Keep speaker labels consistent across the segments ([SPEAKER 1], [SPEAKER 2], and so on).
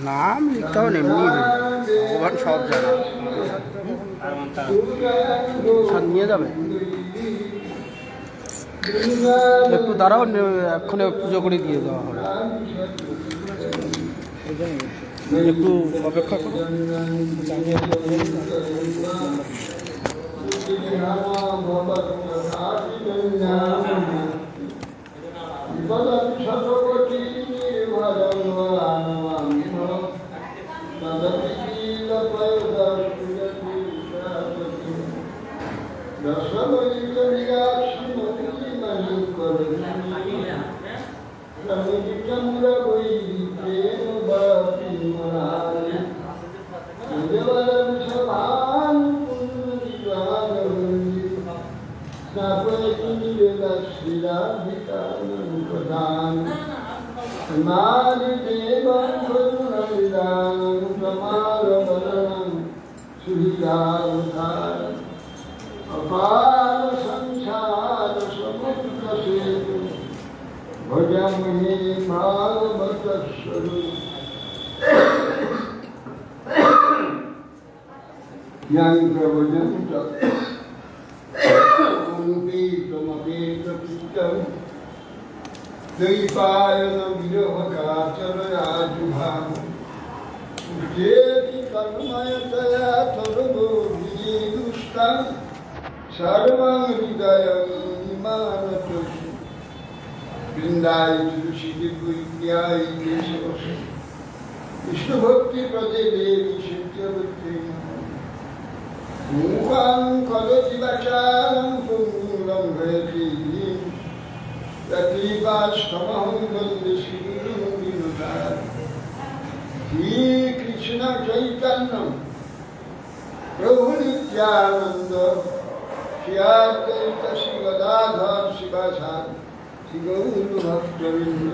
[SPEAKER 1] নাম লিখতে হবে এমনি ভগবান সব জায়গা সব নিয়ে যাবে। একটু দাঁড়াও, এক্ষণে পুজো করে দিয়ে দেওয়া হবে, একটু অপেক্ষা করো।
[SPEAKER 2] কৃষ্ণ ভক্তি প্রদে দেবী সত্যবতী মুখং কলতি বাচাং পুঙ্গম ভয়তি প্রতিবাস্তমহং বন্দে শ্রীগুরুং বিনুদার। শ্রী কৃষ্ণ চৈতন্য প্রভু নিত্যানন্দ শ্রী অদ্বৈত শ্রী গদাধর শিবাসাদি শ্রী গৌর ভক্তবৃন্দ।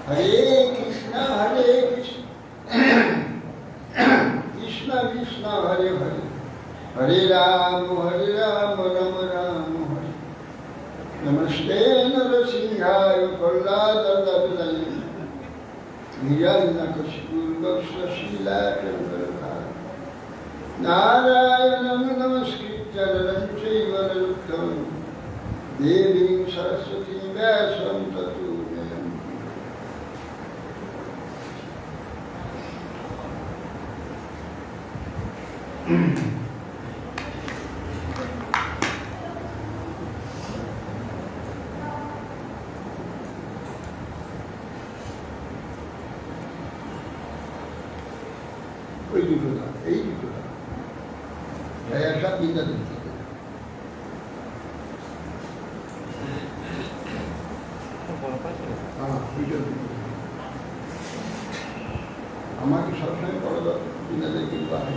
[SPEAKER 2] হরে কৃষ্ণ কৃষ্ণ কৃষ্ণ হরে হরে, হরে রাম রাম রাম হরে। নমস্তে নরসিংহায় প্রহ্লাদায় হিরণ্যকশিপুর্বক্ষশীলাচন্দ্রধার। নারায়ণং নমস্কৃত্য নরং চৈব নরোত্তমং দেবীং সরস্বতীং ব্যাসং ততো জয়ন্তি। ওই দুটো না, এই দুটো না, একটা তিনটা দিতে। আমাকে সবসময় বড় তিনটা কিন্তু আসে।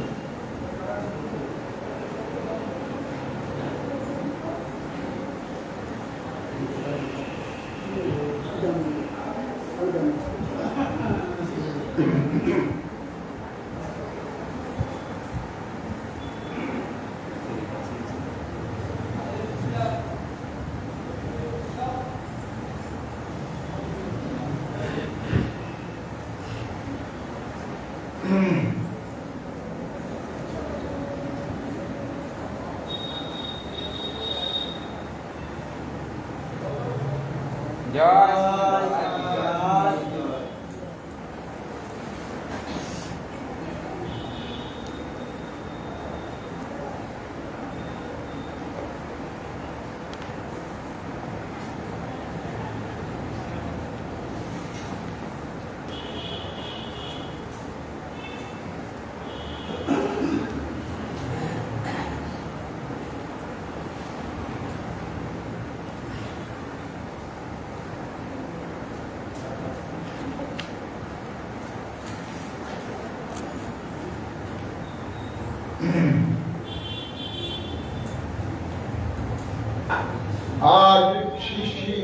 [SPEAKER 2] আজ শ্রী শ্রী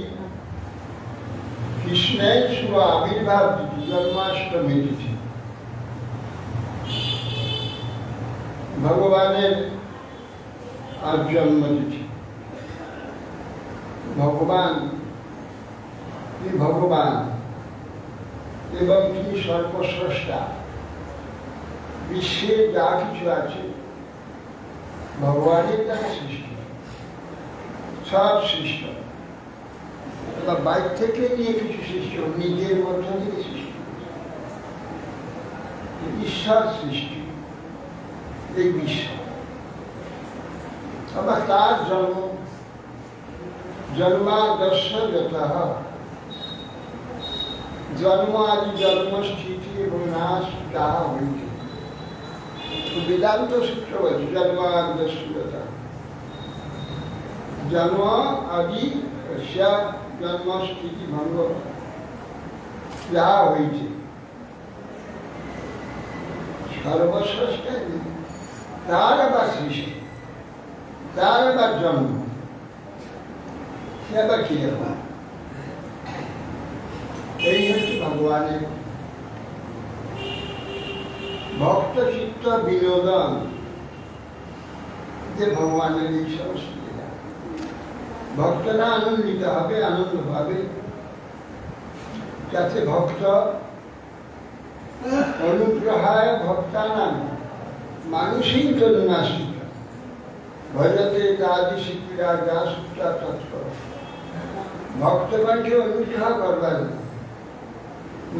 [SPEAKER 2] কৃষ্ণের শুভ আবির্ভাব তিথি, জন্মাষ্টমী তিথি। ভগবানের আজ জন্মতিথি। ভগবান এবং তিনি সর্বস্রষ্টা। বিশ্বে যা কিছু আছে ভগবানের দ্বারা সৃষ্টি, সব সৃষ্ট। বাইর থেকে নিয়ে কিছু সৃষ্টি, নিজের মধ্য থেকে সৃষ্টি, ঈশ্বর সৃষ্টি এই বিশ্ব। আবার তার জন্মাদর্শ জন্ম আদি জন্মস্থিতি এবং নাশ যাহা হইছে। বেদান্ত সূত্র বলছে জন্মাদর্শ জন্ম আদি জন্মস্থিতি ভঙ্গ যাহা হয়েছে সর্বস্রষ্টা, তার আবার সৃষ্টি, তার আবার জন্ম, সে আবার কি হবে? এই হচ্ছে ভগবানের ভক্ত চিত্ত বিনোদন, যে ভগবানের এই সমস্ত ভক্তরা আনন্দিত হবে, আনন্দ পাবে, যাতে ভক্ত অনুগ্রহায় ভক্তানাং মানুষই তনুনাশিত ভজতে আদি শিক্ষিরা যা সূত্রা তৎপর। ভক্তগণকে অনুগ্রহ করবার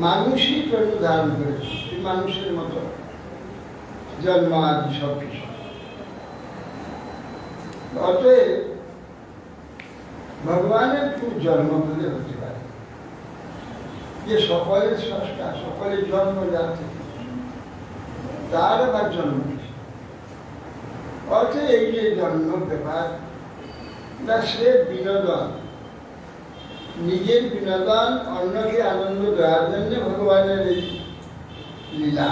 [SPEAKER 2] মানুষই তনু ধারণ করেছে, মানুষের মতো জন্ম আদি সব কিছু। অতএব ভগবানের খুব জন্ম বলে হতে পারে, যে সকলের স্রষ্টা, সকলের জন্ম যার থেকে, তার আবার জন্ম। অর্থে এই যে জন্ম ব্যাপার, না সে বিনোদন, নিজের বিনোদন, অন্যকে আনন্দ দেওয়ার জন্য ভগবানের এই লীলা।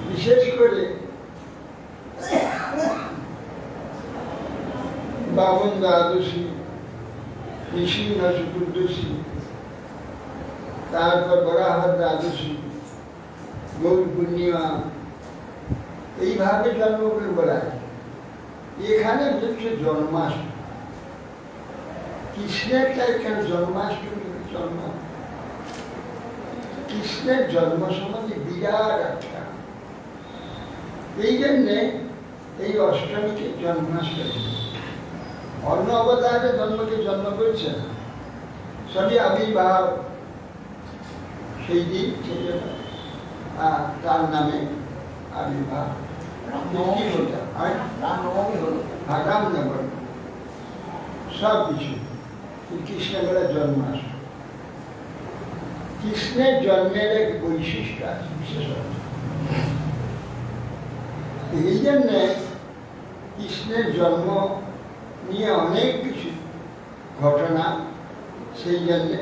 [SPEAKER 2] বিশেষ করে বামন দ্বাদশী, নৃসিংহ চতুর্দশী, তারপর বরাহর দ্বাদশী, গৌর পূর্ণিমা, এইভাবে জন্মগুলো বলা হয়। এখানে হচ্ছে জন্মাষ্টমী, কৃষ্ণের এখানে জন্মাষ্টমী জন্ম। কৃষ্ণের জন্ম সম্বন্ধে বিরাট একটা, এই জন্যে এই অষ্টমীকে জন্মাষ্টমী। অন্য অবতারে জন্মকে জন্ম করছে না, সবই আবির্ভাব, সেই দিন সেই জন্য তার নামে আবির্ভাব। রামনবমী সব কিছু কৃষ্ণের জন্মাষ্টমী। কৃষ্ণের জন্মের এক বৈশিষ্ট্য আছে, বিশেষত এই জন্যে কৃষ্ণের জন্ম নিয়ে অনেক কিছু ঘটনা, সেই জন্যে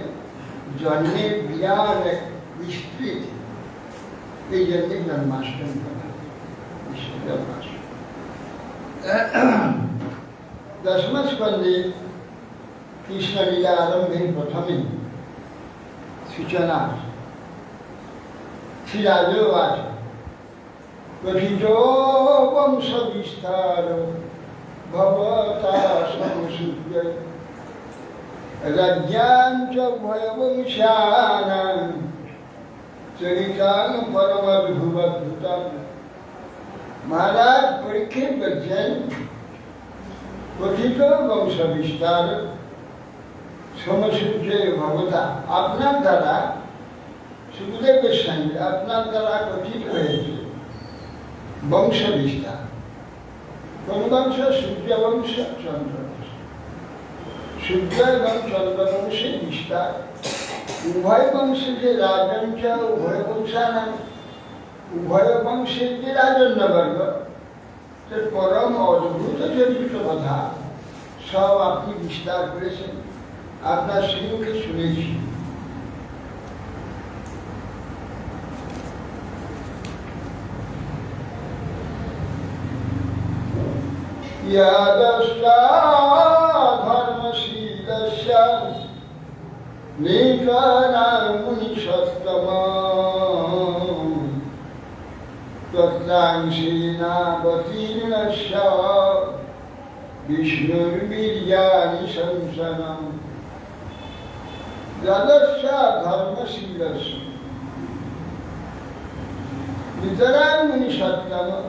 [SPEAKER 2] জন্মের বিরাট এক বিস্তৃত, এই জন্যে জন্মাষ্টমী বিশ্ব জন্মাষ্টমী। দশম স্কন্ধে কৃষ্ণলীলা আরম্ভের প্রথমে সূচনা শ্রীরাজোবাচ কথিতো বংশ বিস্তার ভবতা সংসূত্য রাজ্যাং চ ভয়বংশানাং চরিতাং পরমদ্ভুতদ্ভুতং। মহারাজ পরীক্ষিত বলছেন, কথিত বংশ বিস্তার সমসূত্রে ভবতা, আপনার দ্বারা, সুখদেবের সঙ্গে আপনার দ্বারা কথিত হয়েছে বংশ বিস্তার। কোন বংশ? সূর্য বংশ, চন্দ্র বংশ। সূর্য এবং চন্দ্র বংশের বিস্তার। উভয় বংশে যে রাজবংশ, উভয় বংশানাম, উভয় বংশের যে রাজন্যবর্গ, পরম অদ্ভুত চরিত্র কথা সব আপনি বিস্তার করেছেন, আপনার শ্রীমুখে শুনেছি। ইয়াদস্যা ধর্মশীলস্য নেকানাং মুনিসত্তমঃ তত্রাংশেনাবতীর্ণস্য বিষ্ণুর্বীর্যাণি সংসনম। যদস্য ধর্মশীলস্য নিতরাং মুনিসত্তমঃ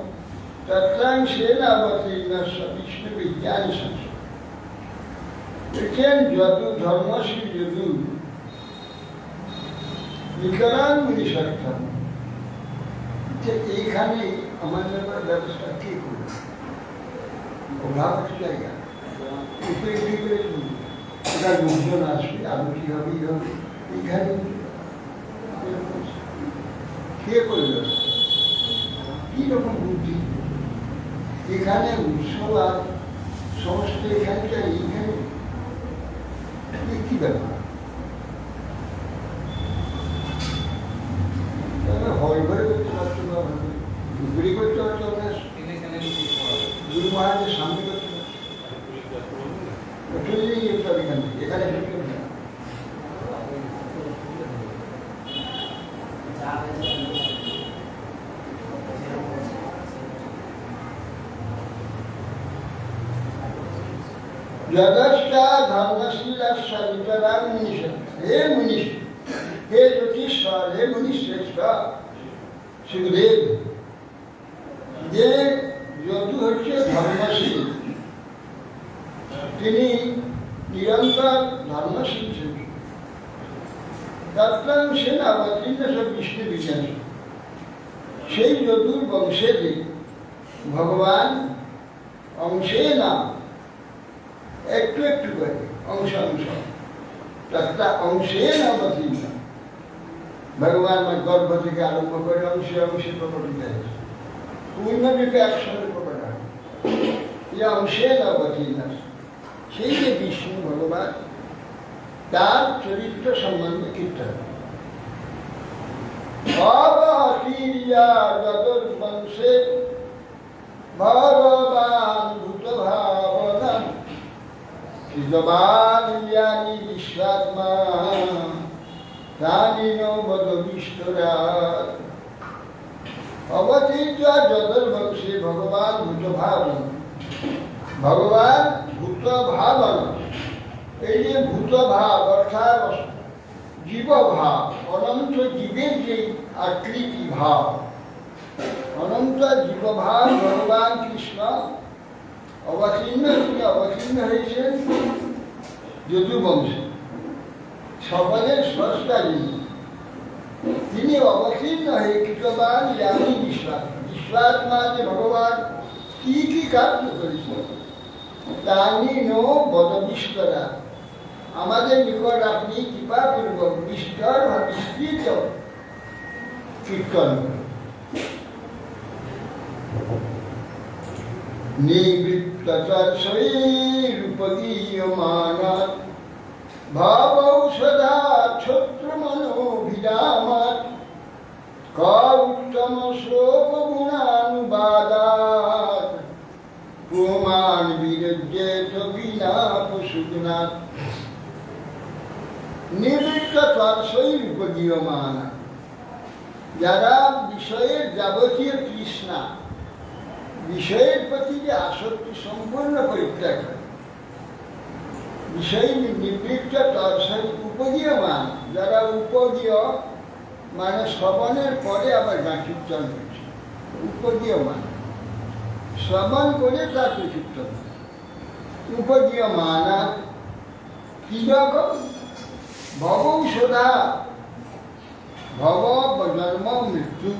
[SPEAKER 2] তত্রাংশেনাবতীর্ণস্য বিষ্ণুর্বীর্যাণি সংসনম। দেখেন যদু ধর্মশীল যদু নিতরাং মুনিসত্তমঃ, যে এইখানে আমাদের ব্যবস্থা কি করবে? অভাব জায়গা ওটা লোকজন আসবে, আলোচি হবে, হবে এইখানে কে করবে? কিরকম বুদ্ধি এখানে উৎসব আর সমস্ত এখানকার এইখানে কি ব্যাপার? হল ঘরে করতে পারতো না, ধুবড়ি করতে পারতো না, গুরু মহারাজের সামনে করতে পারতো, এখান থেকে এখানে যদস্যা ধর্মশীলস্য নিতরাং মুনিষৎ। হে মুনিষ, হে জ্যোতিষ্বর, হে মুনিশ্রেষ্ঠ সুখদেব, যে যদু হচ্ছে ধর্মশীল, তিনি নিরন্তর ধর্মশীল ছিলেন। তত্রাংশেন অবতীর্ণস্য বিষ্ণুর্বীর্যাণি, সেই যদুর বংশে ভগবান অংশে না একটু একটু করে অংশ অংশ তথা অংশে অবতীর্ণ, ভগবান গর্ভ থেকে আরম্ভ করে অংশে অংশে প্রকটিত হয়েছে, পূর্ণরূপে একসঙ্গে প্রকট হয়। এই অংশে অবতীর্ণ, সেই যে বিষ্ণু ভগবান, তার চরিত্র সম্বন্ধে কীর্তন। বংশে ভগবান ভূত ভাবনা সৃজবানি বিশ্বাত্মা তানিনো বদবিষ্টরাৎ। অবতীর্য যদুর্বংশে ভগবান ভূত ভাবন, ভগবান ভূত ভাবন। এই যে ভূত ভাব অর্থাৎ জীব ভাব, অনন্ত জীবের যে আকৃতি ভাব, অনন্ত জীব ভাব ভগবান কৃষ্ণ অবতীর্ণ, তিনি অবতীর্ণ হয়েছেন যদুবংশে, সকলের স্রষ্টা যিনি, তিনি অবতীর্ণ হয়ে কৃতবান জ্ঞানী বিশ্বাত্মা, যে ভগবান কি কি কার্য করেছেন তানি নো বদবিষ্টরা, আমাদের নিকট আপনি কৃপাপূর্বক বিস্তর বা বিস্তৃত কীর্তন করেন। নিবৃত্তরূপগীয়মানাৎ ভাবৌষধা ছত্রমনোভিরামাৎ কৌত্তম শ্লোক গুণানুবাদাৎ পুমান বিরজ্যেত বিনা পশুগুণাৎ। নিবৃত্তরূপগীয়মানা, যারা বিষয়ের যাবতীয় তৃষ্ণা, বিষয়ের প্রতি যে আসক্তি সম্পূর্ণ পরিত্যাগ করে, বিষয় নিবৃত্ত উপগীয়মান, যারা উপগীয় মানে শ্রবণের পরে আবার গান কীর্তন করছে, উপগীয়মান শ্রবণ করে তাকে কীর্তন, উপগীয়মানা কি রকম? ভবৌষধা, ভব জন্ম মৃত্যু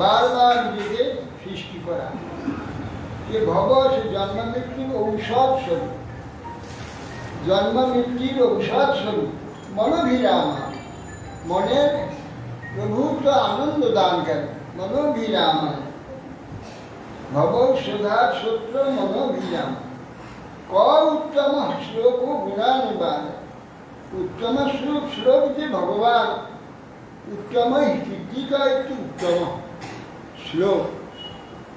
[SPEAKER 2] বারবার নিজেকে সৃষ্টি করা, যে ভব সে জন্ম মৃত্যুর ঔষধ স্বরূপ, জন্ম মৃত্যুর ঔষধ স্বরূপ। মনোভিরামা, মনের প্রভুত্ব আনন্দ দানকারী, মনোভিরামা ভবৌষধা সূত্র মনোভিরাম। ক উত্তম শ্লোক গুণানুবাদ, উত্তম শ্লোক যে ভগবান উত্তম কীর্তিকা একটি উত্তম শ্লোক,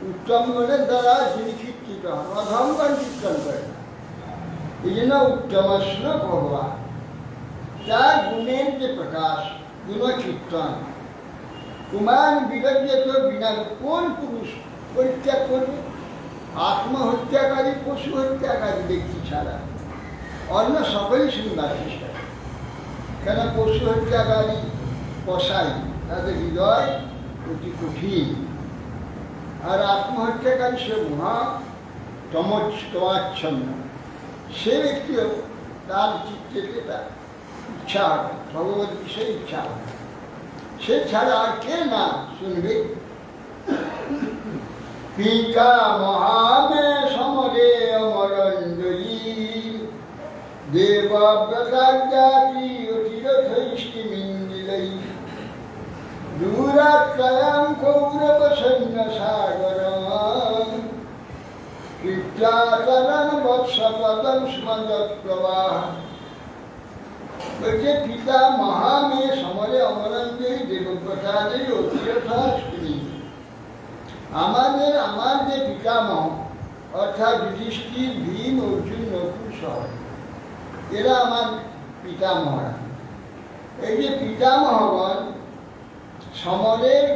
[SPEAKER 2] উত্তম গুণের দ্বারা যিনি কীর্তিত হন, অধমগণ কীর্তন করে না। এই জন্য উত্তমস্ন ভগবান, তার গুণের যে প্রকাশ, গুণ কীর্তন। কুমার বিরজ্যত বিনা, কোন পুরুষ পরিত্যাগ করবে? আত্মহত্যাকারী, পশু হত্যাকারী ব্যক্তি ছাড়া অন্য সকলেই শুনবার চেষ্টা করে। কেন পশু হত্যাকারী কসাই, তাদের হৃদয় অতি কঠিন। আর আত্মহত্যাকারী সে মহা তমাচ্ছন্ন, সে ব্যক্তিও তার চিত্তে তার ইচ্ছা হবে, ভগবত বিষয়ে ইচ্ছা হবে। সে ছাড়া আর কে না শুনবে? পিতা মহামে সমরে অমরঞ্জয়ী, দেবব্রতাজ্ঞাতি অতিরথৈষ্টি মিন্দিলৈ, দূরাত্রয়ং কৌরব সৈন্য সাগরং, কৃত্যাচরণ বৎসপদং স্মযৎ প্রবাহ। বলছে পিতা মহামে সমরে অমরঞ্জয়ী, দেবব্রতাদের অতিরথাষ্টি। আমার যে পিতামহ, অর্থাৎ যুধিষ্ঠির, ভীম, অর্জুন, নকুল সহ, এরা আমার পিতামহরা। এই যে পিতামহগণ সমরের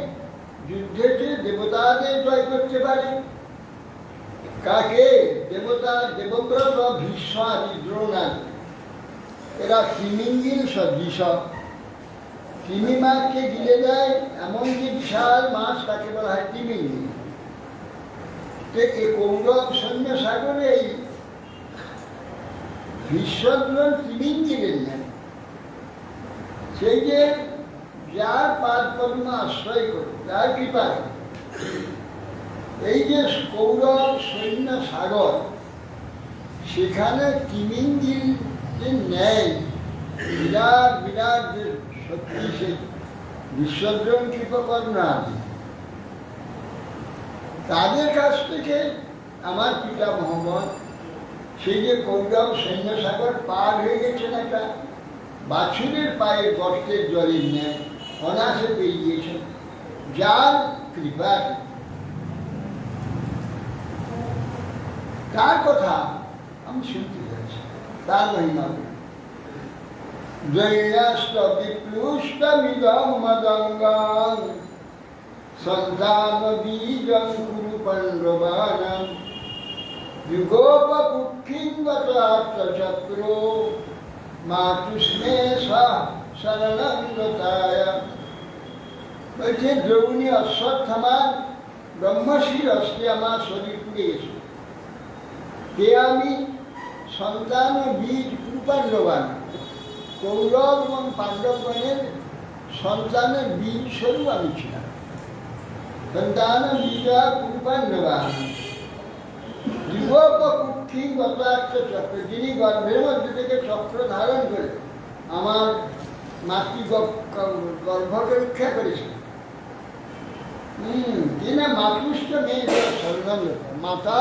[SPEAKER 2] যুদ্ধেতে দেবতাদের জয় করতে পারে। কাকে? দেবতা, দেবব্রত, ভীষ্ম আদি, দ্রোণাদি। এরা তিমিঙ্গিল সদৃশ, তিমি মাছকে গিলে দেয় এমন যে বিশাল মাছ, তাকে বলা হয় তিমিঙ্গিল। এই কৌরব সৈন্য সাগরে এই ভীষ্মদ্রোণ তিমিঙ্গিলের নেয়। সেই যে যার পাদ পদ্ম আশ্রয় করে, যার কৃপায় এই যে কৌরব সৈন্য সাগর, সেখানে তিমিঙ্গিল যে নেয়, বিরাট বিরাট যে সত্যি, সেই বিশ্বদ্রোণ কৃপকর্ণ আদি, তাদের কাছ থেকে আমার পিতা মোহাম্মদ সেই যে কৌরব সৈন্য সাগর পার হয়ে গেছেন, একটা বাছুরের পায়ের গর্তের জলের ন্যায় অনাসে পেয়ে গিয়েছেন, যার কৃপায়। তার কথা আমি শুনতে যাচ্ছি, তার মহিমা। জৈনাস্ত বিপ্লুষ্টমিদং মদঙ্গং, সন্তান বীজং কুরু পাণ্ডবানাং, যুগোপকুক্ষিঙ্গত আত্মচক্রো, মাতুষ্মে শরণং গতায়। বলছে দ্রৌণী অশ্বত্থামা ব্রহ্মশির অস্তে আমার শরীর পুড়ে গেছে। কে আমি? সন্তান ও বীজ কুরু পাণ্ডবান, কৌরব এবং পাণ্ডবগণের সন্তানের বীজ স্বরূপ আমি ছিলাম। সন্তান বীজ কুরু পাণ্ডবান, যুগোপকুক্ষি গতার্থ চক্র, যিনি গর্ভের মধ্যে থেকে চক্র ধারণ করে আমার মাতৃ গর্ভকে রক্ষা করেছেন। তিনি মাতুষ্ঠ মেয়ে স্মরণ, মাতা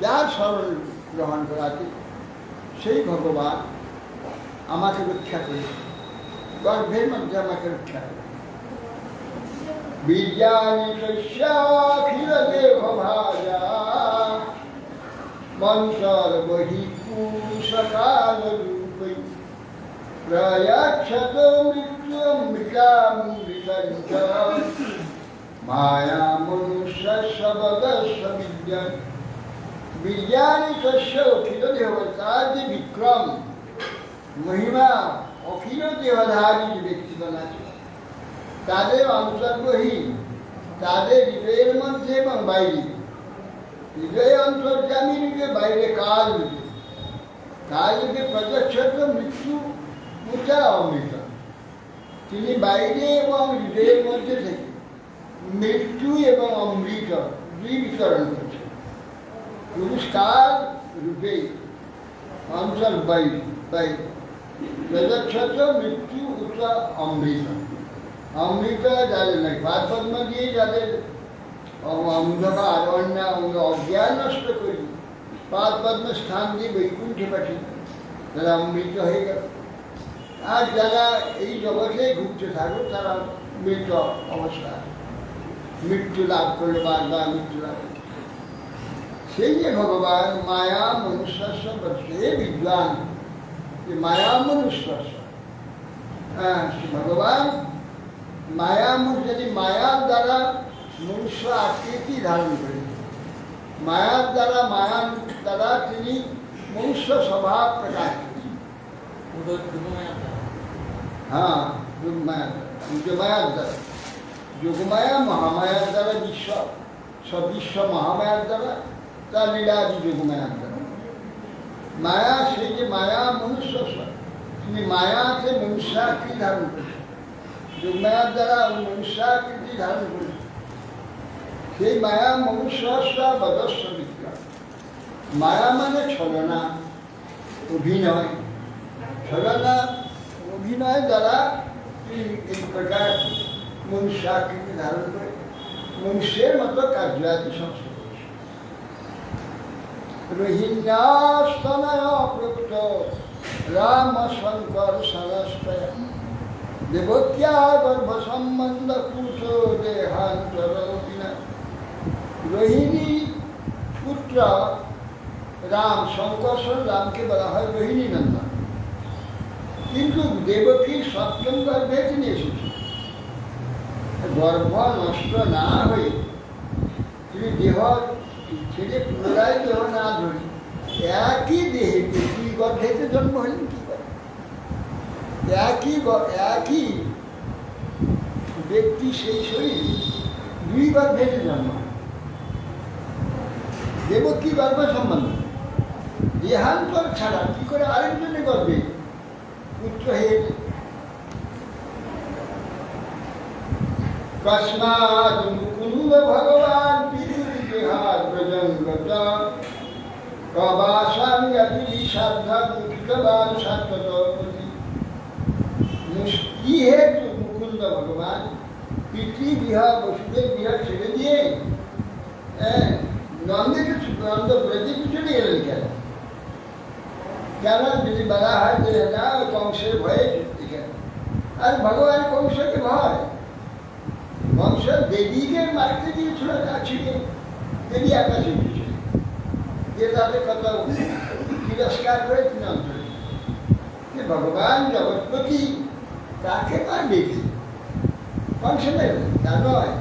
[SPEAKER 2] যার স্মরণ গ্রহণ করাতে সেই ভগবান আমাকে রক্ষা করেছে, গর্ভের মধ্যে আমাকে রক্ষা করে। বীর্যানি তস্যাখিল দেহ ভাজা, মন্তর বহি পুরুষকাল রূপৈ, প্রয়াচ্ছত মৃত্যুমৃতামৃতঞ্চ, মায়া মনুষ্য শবদস্ব বিদ্যা। বীর্যানি তস্য অখিল দেহ, তার যে বিক্রম মহিমা, অখিল দেহধারী যে ব্যক্তিগণ আছে, তাদের অন্তর্গহীন, তাদের হৃদয়ের মধ্যে এবং বাইরে, হৃদয়ে অন্তর্যামী রূপে, বাইরে কাল রূপে। কাল রূপে প্রত্যক্ষ মৃত্যু মুচা অমৃত। তিনি বাইরে এবং হৃদয়ের মধ্যে থেকে মৃত্যু এবং অমৃত দুই বিতরণ করছেন। পুরস্কার রূপে অন্তর বাইরে, প্রত্যক্ষ মৃত্যু উচা অমৃত। অমৃত যাদের নাই, পাদ পদ্ম দিয়ে যাদের অন্ধকার অজ্ঞান নষ্ট করি, পাদ পদ্ম স্থান দিয়ে বৈকুণ্ঠে পাঠি, তারা অমৃত হয়ে গেল। আর যারা এই জগতে ঘুরতে থাকো, তারা মৃত অবস্থা। মৃত্যু লাভ করলে বারবার মৃত্যু লাভ করলে। সেই যে ভগবান মায়া মনুষ্যস্য বর্তে বিদ্বান, যে মায়া মনুষ্যস্য, ভগবান মায়া যদি মায়ার দ্বারা মনুষ্য আকৃতি ধারণ করে, মায়ার দ্বারা তিনি মনুষ্য স্বভাব প্রকাশ করেন। হ্যাঁ, যোগমায়ার দ্বারা, যোগমায়া মহামায়ার দ্বারা বিশ্ব মহামায়ার দ্বারা, তার লীলাদি যোগমায়ার দ্বারা। মায়া সেই যে মায়া মনুষ্য, তিনি মায়াতে মনুষ্যাকৃতি ধারণ করেছেন, যোগমায়ার দ্বারা মনুষ্যাকৃতি ধারণ করেছেন। সেই মায়া মনুষ্য বদস্ব বিক্রম। মায়া মানে ছলনা, অভিনয়। ছলনা অভিনয় দ্বারা তিনি এই প্রকার মনুষ্যাকৃতি ধারণ করে মনুষ্যের মতো কার্যাদি সংস্কৃত। রোহিণ্যাস্তনয় প্রক্ত রাম শঙ্কর সনস্তয় দেবক্যা গর্ভ সম্বন্ধ কুট দেহান্তর বিনা। রোহিণী পুত্র রাম, শঙ্কর রামকে বলা হয় রোহিণী নন্দন, কিন্তু দেবকীর সপ্তম গর্ভে তিনি এসেছেন। গর্ভ নষ্ট না হয়ে তিনি দেহ ছেড়ে পুনরায় দেহ না ধরি একই দেহে দুই গর্ভেতে জন্ম হলেন। কি করে একই ব্যক্তি সেই শরীর দুই গর্ভেতে জন্ম হয়। দেবকী গর্ভ সম্বন্ধ দেহান্তর ছাড়া কি করে আরেকজনের গর্ভে পুত্র হয়ে কস্মাৎ মুকুন্দ ভগবান পিতুরি দেহার ব্রজঙ্গত কবাসামি অতি সাধ্যাৎ মুক্তিবান সাত্ততপতি। কি হেতু মুকুন্দ ভগবান পিতৃবিহা বসুদেব বিহার ছেড়ে দিয়ে নন্দ ব্রজে পিছনে গেলেন কেন? কেন যদি বলা হয় যে না কংসের ভয়ে যুক্তি কেন? আর ভগবান কংসকে ভয়, কংস দেবীকে মারতে দিয়েছিল, ছিল দেবী আকাশে উঠেছিল, যে তাদের কথা তিরস্কার করে তিনি অন্তরে যে ভগবান জগৎপতি তাকে তার দেবী কংস নেই, তা নয়,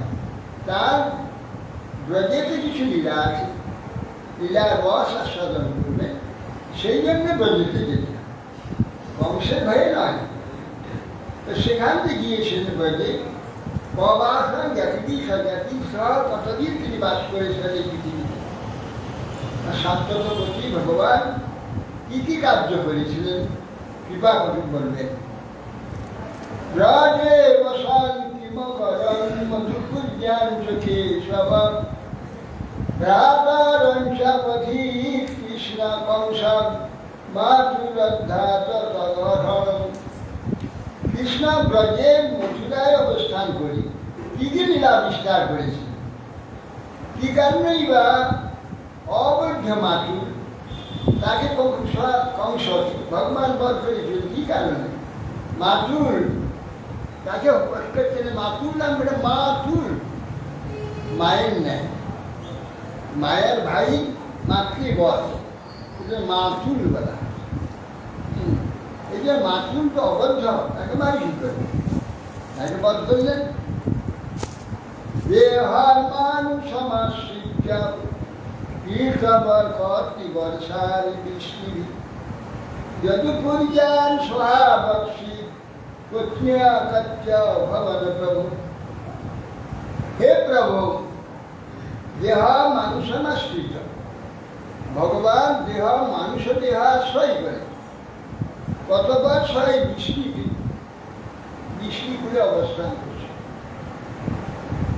[SPEAKER 2] তার ব্রজেতে কিছু লীলা আছে, লীলার রস আস্বাদন করবে, সেই জন্য ব্রজেতে যেতে কংসের ভয়ে নয়। তো সেখান থেকে গিয়েছিলেন ব্রজে, কবাসন জ্ঞাতি স্বজ্ঞাতি সহ কতদিন তিনি বাস করেছিলেন এই পৃথিবীতে। সাত্ততপতি ভগবান কি কি কার্য করেছিলেন কৃপা করে বলবেন। ব্রজে বসন কিমকরণ মধুকুর্যান চোখে সব ভ্রাতারঞ্চাপথি কৃষ্ণ কংস মাতুরদ্ধাত তদহরণ। কৃষ্ণ ব্রজে মথুরায় অবস্থান করি কি কি লীলা আবিষ্কার করেছে, কি কারণেই বা অবৈধ মাতুর তাকে কংস ভগবান বধ করেছিল, কি কারণে? মাতুর তাকে মাতুর নাম বেটা মাতুর, মায়ের নেয়, মায়ের ভাই মাতৃবধ, মাতুর বলা। এই যে মাতুর তো অবদ্ধ, তাকে মারি কি করবে? তাকে বধ করলেন। দেহার মানুষ সমাশ্রিতা তীর্থবর কর্তি বর্ষার বৃষ্টি যদুপুরজান সোহাবক্ষী কন্যা কচ্চা ভবন প্রভু। হে প্রভু, দেহ মানুষ সমাশ্রিত, ভগবান দেহ মানুষ দেহ আশ্রয় করে। কতবার ছয় বিষ্ণুপুরে অবস্থান করছে।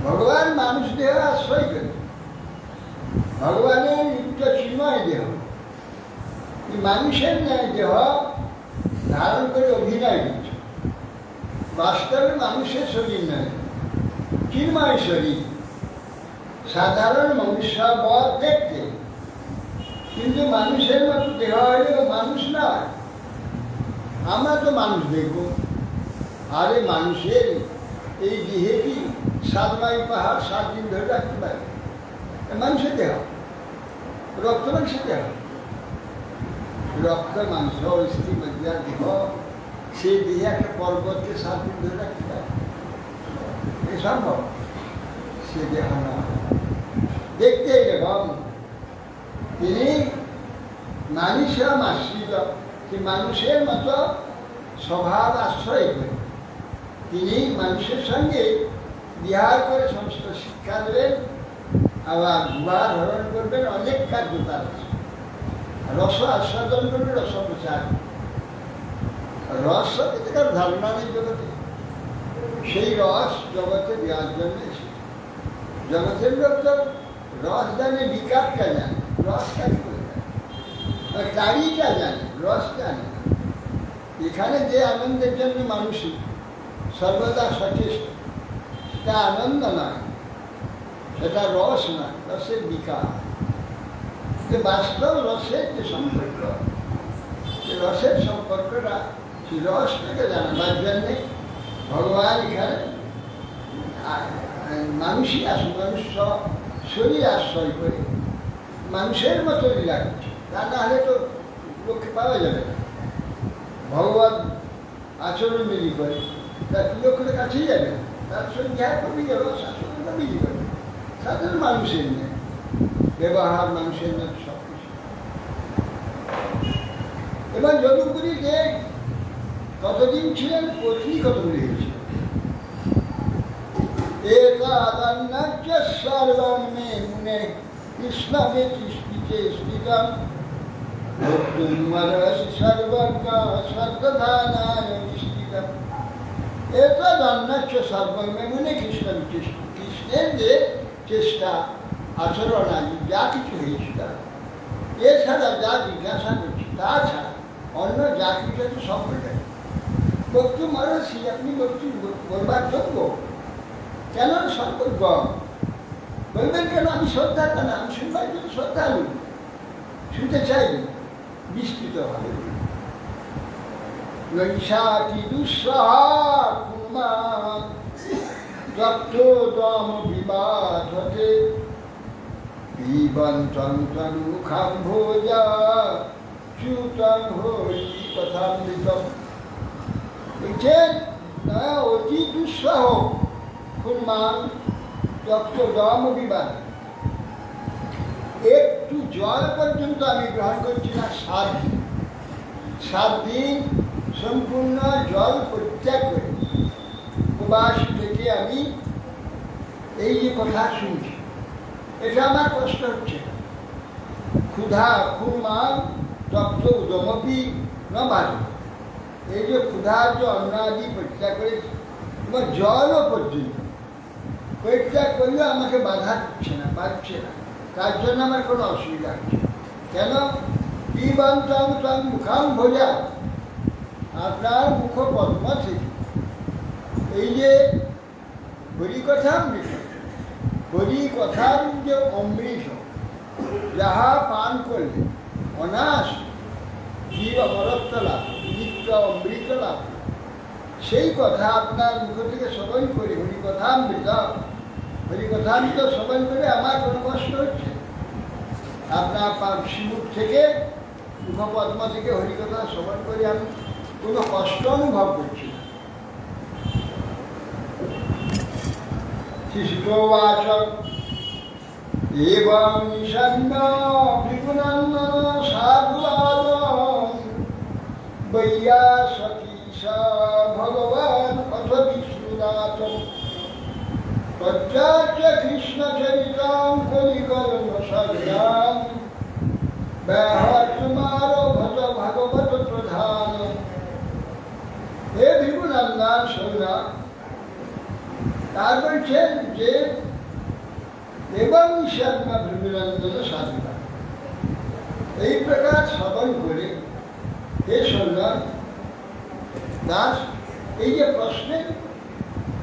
[SPEAKER 2] ভগবান মানুষ দেহ আশ্রয় করে, ভগবানের নিত্য চিন্ময় দেহ, মানুষের ন্যায় দেহ ধারণ করে অভিনয় করছে। বাস্তবে মানুষের শরীর নয়, চিন্ময় শরীর, সাধারণ মনুষ্য বধ দেখতে, কিন্তু মানুষের মতো দেহ হলেও মানুষ নয়। আমরা তো মানুষ দেখব, আরে মানুষের এই দেহে কি সাতমাই পাহাড় 7 দিন ধরে রাখতে পারে? মানুষের দেহ, রক্ত মাংসের দেহ, রক্ত মাংস অস্থি মজ্জার দেহ, সেই দেহে একটা পর্বতকে 7 দিন ধরে রাখতে পারে? এই সম্ভব? সে দেহ না, দেখতে এরকম। তিনি মানুষের আশ্রিত, যে মানুষের মতো স্বভাব আশ্রয় করে তিনি মানুষের সঙ্গে বিহার করে সমস্ত শিক্ষা দেবেন, আবার দুবার হরণ করবেন, অনেক কার্য তার আছে। রস আস্বাদন করবে, রস প্রচার, রস সম্পর্কে তার ধারণা নেই জগতে, সেই রস জগতে দেওয়ার জন্য এসেছে। জগতের লোক তো রস জানে, বিকারটা জানে, রস কাকে করে জানে, কারিটা জানে, রস জানে। এখানে যে আনন্দের জন্য মানুষই সর্বদা সচেষ্ট, সেটা আনন্দ নয়, সেটা রস নয়, রসের বিকার। যে বাস্তব রসের যে সম্পর্ক, যে রসের সম্পর্কটা সেই রসটাকে জানাবার জন্যে ভগবান এখানে মানুষই আসে, মানুষ শরীর আশ্রয় করে মানুষের মতো লীলা করছে। তা না হলে তো লোককে পাওয়া যাবে না। ভগবান আচরণ মিলি করে, তার লোকের কাছেই যাবে না, তার সঙ্গে হ্যাঁ কবি গেল, শাসনটা মিলি করে। সাধারণ মানুষের নেই ব্যবহার, মানুষের নেই সব কিছু। এবার যদুপুরী যে কতদিন ছিলেন, পত্নী কতগুলি হয়েছিল। একাদন্নাচ্য সর্বং মে মুনে কৃষ্ণবে কৃষ্ণিতে স্থিতম ভক্তুমরসি সর্বজ্ঞ সর্বধানায় নিষ্ঠিতম। একাদন্নাচ্য সর্বং মে মুনে কৃষ্ণবে কৃষ্ণের যে চেষ্টা আচরণ আদি যা কিছু হয়েছিল, এছাড়া যা জিজ্ঞাসা করছি তাছাড়া অন্য যা কিছু আছে সব বলে। ভক্তু মরসি, আপনি ভক্তি বলবার যোগ্য কেন? সর্বজ্ঞ বলবেন কেন? আমি শ্রদ্ধা কেন? আমি শুনবার জন্য শ্রদ্ধালু, শুনতে চাই বিস্তৃত হবে। নৈষাটি দুঃসহা রক্তদম বিবাধতে পিবন্তং তনুখাম ভোজা চ্যুতং হরি কথামৃতম। বলছেন অতি দুঃসহ খুনমান রক্তদম বিবাদ, একটু জল পর্যন্ত আমি গ্রহণ করছি না 7 দিন। 7 দিন সম্পূর্ণ জল পরিত্যাগ করে উপবাস থেকে আমি এই যে কথা শুনছি, এটা আমার কষ্ট হচ্ছে না। ক্ষুধা খুনমান রক্ত উদমপি ন বাধে, এই যে ক্ষুধার যে অন্ন আদি পরিত্যাগ করেছি, এবং জলও পর্যন্ত পরিত্যাগ করলেও আমাকে বাধা দিচ্ছে না, বাড়ছে না, তার জন্য আমার কোনো অসুবিধা হচ্ছে। কেন? পিবন্তং তং মুখাম ভোজা, আপনার মুখ পদ্ম থেকে এই যে হরিকথামৃত, হরিকথার যে অমৃত যাহা পান করলে অনাশ জীব অমরত্ব লাভ, নিত্য অমৃত লাভ, সেই কথা আপনার মুখ থেকে শ্রবণ করে হরিকথামৃত শ্রবণ করে আমার কোনো কষ্ট হচ্ছে? আপনার শিমুখ থেকে মুখপদ্ম থেকে হরিকথা শ্রবণ করে আমি কোনো কষ্ট অনুভব করছি না। শিশুবাচ এবং নিষন্ন ভৃগুনন্দন সাধুবাদম বৈয়াসীশা ভগবান অথ বিষ্ণুনাথ তচ্চাচ্য কৃষ্ণচরিতং কলিকলন সর্যাম ব্যাহমার ভট ভাগবত প্রধান। হে ভৃগুনন্দন শোনা, তার বলছেন যে এবং নিষাদমা ভৃগুনন্দন সাধুরা এই প্রকার শ্রবণ করে হে সন্ন্যাস দাস, এই যে প্রশ্নের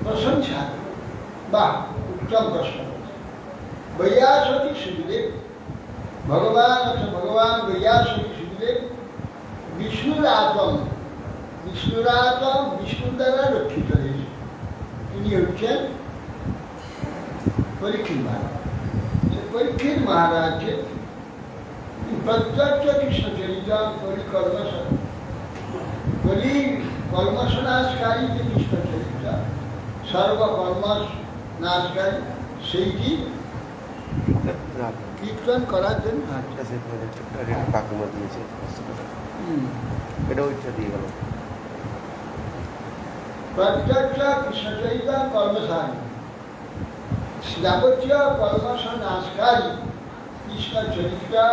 [SPEAKER 2] প্রশংসা বা উত্তম প্রশ্ন বৈয়াসী সুখদেব, ভগবান বৈয়াসী সুখদেব বিষ্ণুর আতম বিষ্ণুর দ্বারা রক্ষিত হয়েছে। তিনি হচ্ছেন পরীক্ষিত মহারাজ। পরীক্ষিত মহারাজকে প্রত্যক্ষ কৃষ্ণ চরিতাম করি কর্মসনাশকারী যে কৃষ্ণ চরিতা সর্বকর্মস নাশকারী সেইটি কীর্তন করার জন্য
[SPEAKER 3] কাকুমা দিয়েছে এটা ওইটা দিয়ে গেল
[SPEAKER 2] প্রত্যক্ষ কৃষ্ণ চরিতাম কর্মসারী যাবতীয় কর্মসনাশকারী কৃষ্ণ চরিত্রা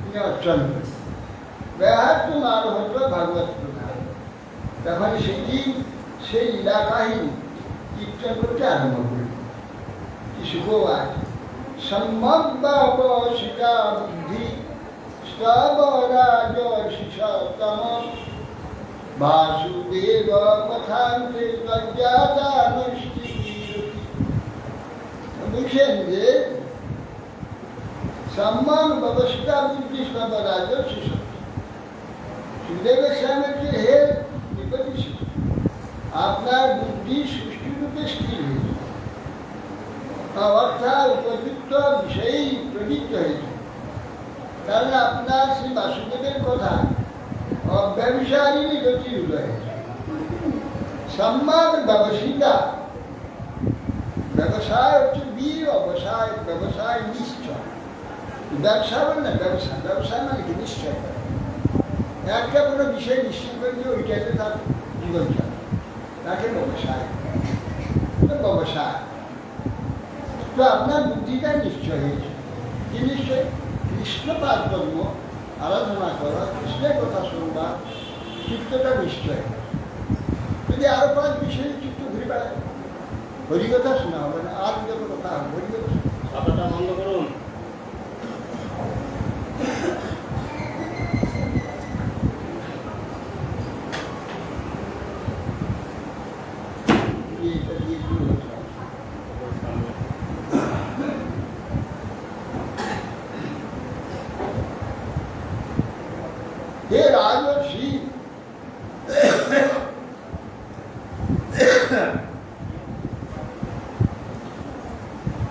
[SPEAKER 2] তিনি অর্চন করেন। ব্যাহার তোমার হতো ভাগবত প্রধান। তখন সেটি সেই লীলা কাহিনী কীর্তন করতে আরম্ভ করল। কি সুখও আছে সম্যগ্বশিকা বুদ্ধি স্তবরাজ শিষতম বাসুদেব কথান্তে তজ্ঞাতানুষ্ঠি। বুঝছেন যে সম্মান ব্যবস্থা বুদ্ধি স্তবরাজ শিষতম সুখদেবের স্বামীকে হে নিপতিস আপনার বুদ্ধি সুষ্ঠুরূপে স্থির হয়েছে, অর্থাৎ উপযুক্ত বিষয়েই প্রবৃত্ত হয়েছে। তাহলে আপনার শ্রী বাসুদেবের কথা অব্যবসায়ী গতির উদয় হয়েছে। সম্মান ব্যবসিতা, ব্যবসায় হচ্ছে বীর অবসায়, ব্যবসায় নিশ্চয়। ব্যবসা বলে না ব্যবসা, ব্যবসায় মানে কি নিশ্চয় করে। একটা কোনো বিষয় নিশ্চয় করে যে ওইটাতে তার জীবন চলে, তাকে ব্যবসায় ব্যবসায়। তো আপনার বুদ্ধিটা নিশ্চয় হয়েছে। কি নিশ্চয়? কৃষ্ণ পাদপদ্ম আরাধনা করা, কৃষ্ণের কথা শুনবা, চিত্তটা নিশ্চয়। যদি আরো 5 বিষয়ে চিত্ত ঘুরে বেড়ায়, হরিকথা শোনা হবে না, আর যত কথা হবে হরিকথা।
[SPEAKER 4] আপনারা আনন্দ করুন।
[SPEAKER 2] हे राजर्षि,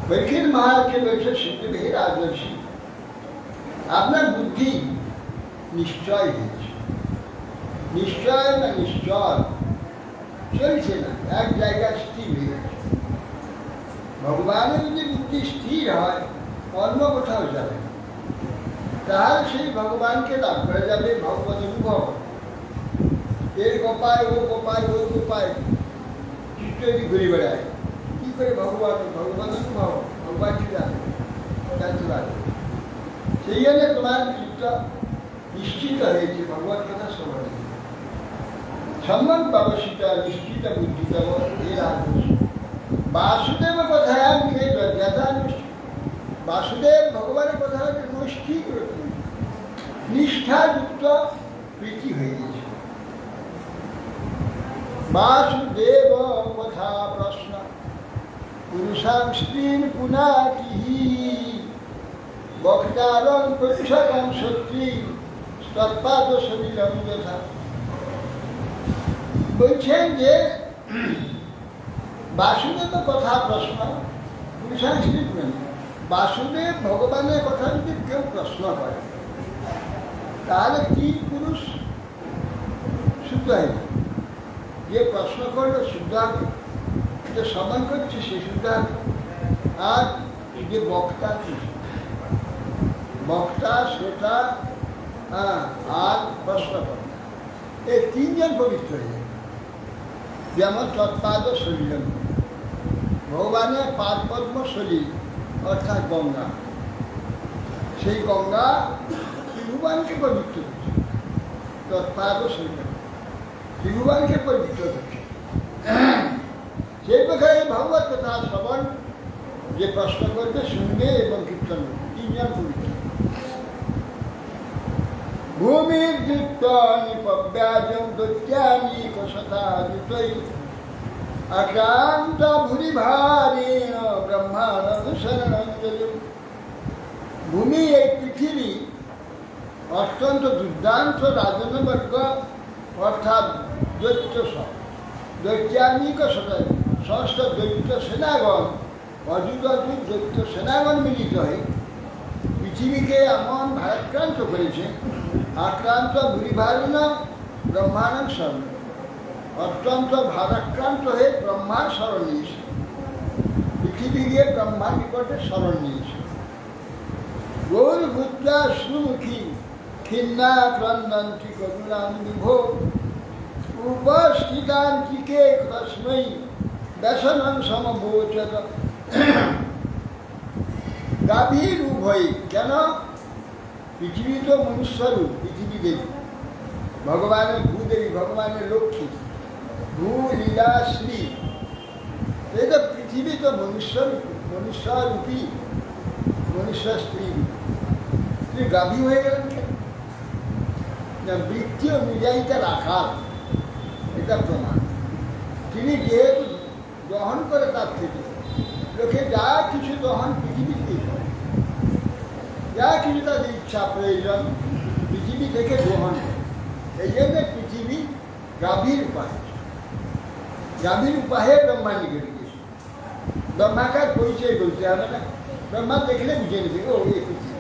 [SPEAKER 2] परीक्षित महाराज के वैसे सिद्ध हे राजर्षि, আপনার বুদ্ধি নিশ্চয় হয়েছে। নিশ্চয় না নিশ্চয় চলছে না, এক জায়গায় স্থির হয়ে গেছে। ভগবানের যদি বুদ্ধি স্থির হয়, অন্য কোথাও যাবে না। তাহলে সেই ভগবানকে লাভ করা যাবে ভগবত অনুভব। এর গোপায় ও গোপায় ও গোপায় চিত্ত যদি ঘুরে বেড়ায়, কি করে ভগবান ভগবত অনুভব ভগবান কি জানে, জানতে পারবে। সেই জন্য তোমার চিত্ত নিশ্চিত হয়েছে ভগবত কথা শ্রবণ। সম্মান ব্যবস্থিত নিশ্চিত বুদ্ধিতম এর আদর্শ বাসুদেব কথায় আমি যথানুষ্ঠিত। বাসুদেব ভগবানের কথা নৈষ্ঠিক নিষ্ঠাযুক্ত প্রীতি হয়ে গেছে। বাসুদেব কথা প্রশ্ন পুরুষাং স্ত্রীন পুনাতিহি বক্তারং প্রতিশতং সত্যি তৎপাদ শরীরম যথা। বলছেন যে বাসুদেব কথা প্রশ্ন পুরুষাং স্ত্রী পুনাতি। বাসুদেব ভগবানের কথা যদি কেউ প্রশ্ন করে, তাহলে 3 পুরুষ শুদ্ধ হয় না। যে প্রশ্ন করলো শুদ্ধ হবে, যে সম্মান করছে সে শুদ্ধ হবে, আর যে বক্তা বক্তা শ্রোতা আর প্রশ্ন করে, এই 3 জন পবিত্র হয়ে যায়। যেমন তৎপাদ শরীরম, ভগবানের পাদপদ্ম শরীর অর্থাৎ গঙ্গা, সেই গঙ্গা ত্রিভুবনকে পবিত্র করছে। তৎপাদ শরীর ত্রিভুবনকে পবিত্র করছে। সেই প্রকারে ভগবত কথা শ্রবণ যে প্রশ্ন করবে, শুনবে এবং কীর্তন করবে, 3 জন পবিত্র। ভূমির দীপ্তানি পব্যাজং দৈত্যানি কশতা দুতৈ আক্রান্ত ভুরি ভারেণ ব্রহ্মানন্দ শরণঞ্জলি। ভূমি এই পৃথিবী অত্যন্ত দুর্দান্ত রাজনবর্গ অর্থাৎ দৈত্য সব দৈত্যানিক সদয় সমস্ত দৈত্য সেনাগণ অযুত অযুত দৈত্য সেনাগণ মিলিত হয়ে পৃথিবীকে এমন ভারাক্রান্ত করেছে, আক্রান্ত ভূরিভারণ ব্রহ্মানন্দ স্মরণ, অত্যন্ত ভারাক্রান্ত হয়ে ব্রহ্মার স্মরণ নিয়েছে, পৃথিবী গিয়ে ব্রহ্মার নিকটে স্মরণ নিয়েছে। গৌর বুদ্ধা শ্রুমুখী খিন্না ক্রন্দন্তি করুণাম বিভো উপস্থিতান্তিকে তস্মৈ ব্যসনং সমবোচত। গাভীর উভয় কেন? পৃথিবী তো মনুষ্যরূপ, পৃথিবী দেবী, ভগবানের ভূদেবী, ভগবানের লক্ষ্মী, ভূ লীলা শ্রী। এই তো পৃথিবী তো মনুষ্যরূপী, মনুষ্য স্ত্রী। তিনি গাভী হয়ে গেলেন কেন? না, বৃত্তি অনুযায়ী তার আকার, এটা প্রমাণ। তিনি যেহেতু গ্রহণ করে তার থেকে, লোকে যা কিছু গ্রহণ পৃথিবীতে করে, যা কিছু তাদের ইচ্ছা প্রয়োজন পৃথিবী থেকে গ্রহণ করে। এই জন্য পৃথিবী গাভীর উপায়, গাভীর উপায়ে ব্রহ্মা নিকটে গেছে। ব্রহ্মাকার পরিচয় বলতে হবে না, ব্রহ্মা দেখলে বুঝে নেবে ও এ পৃথিবী।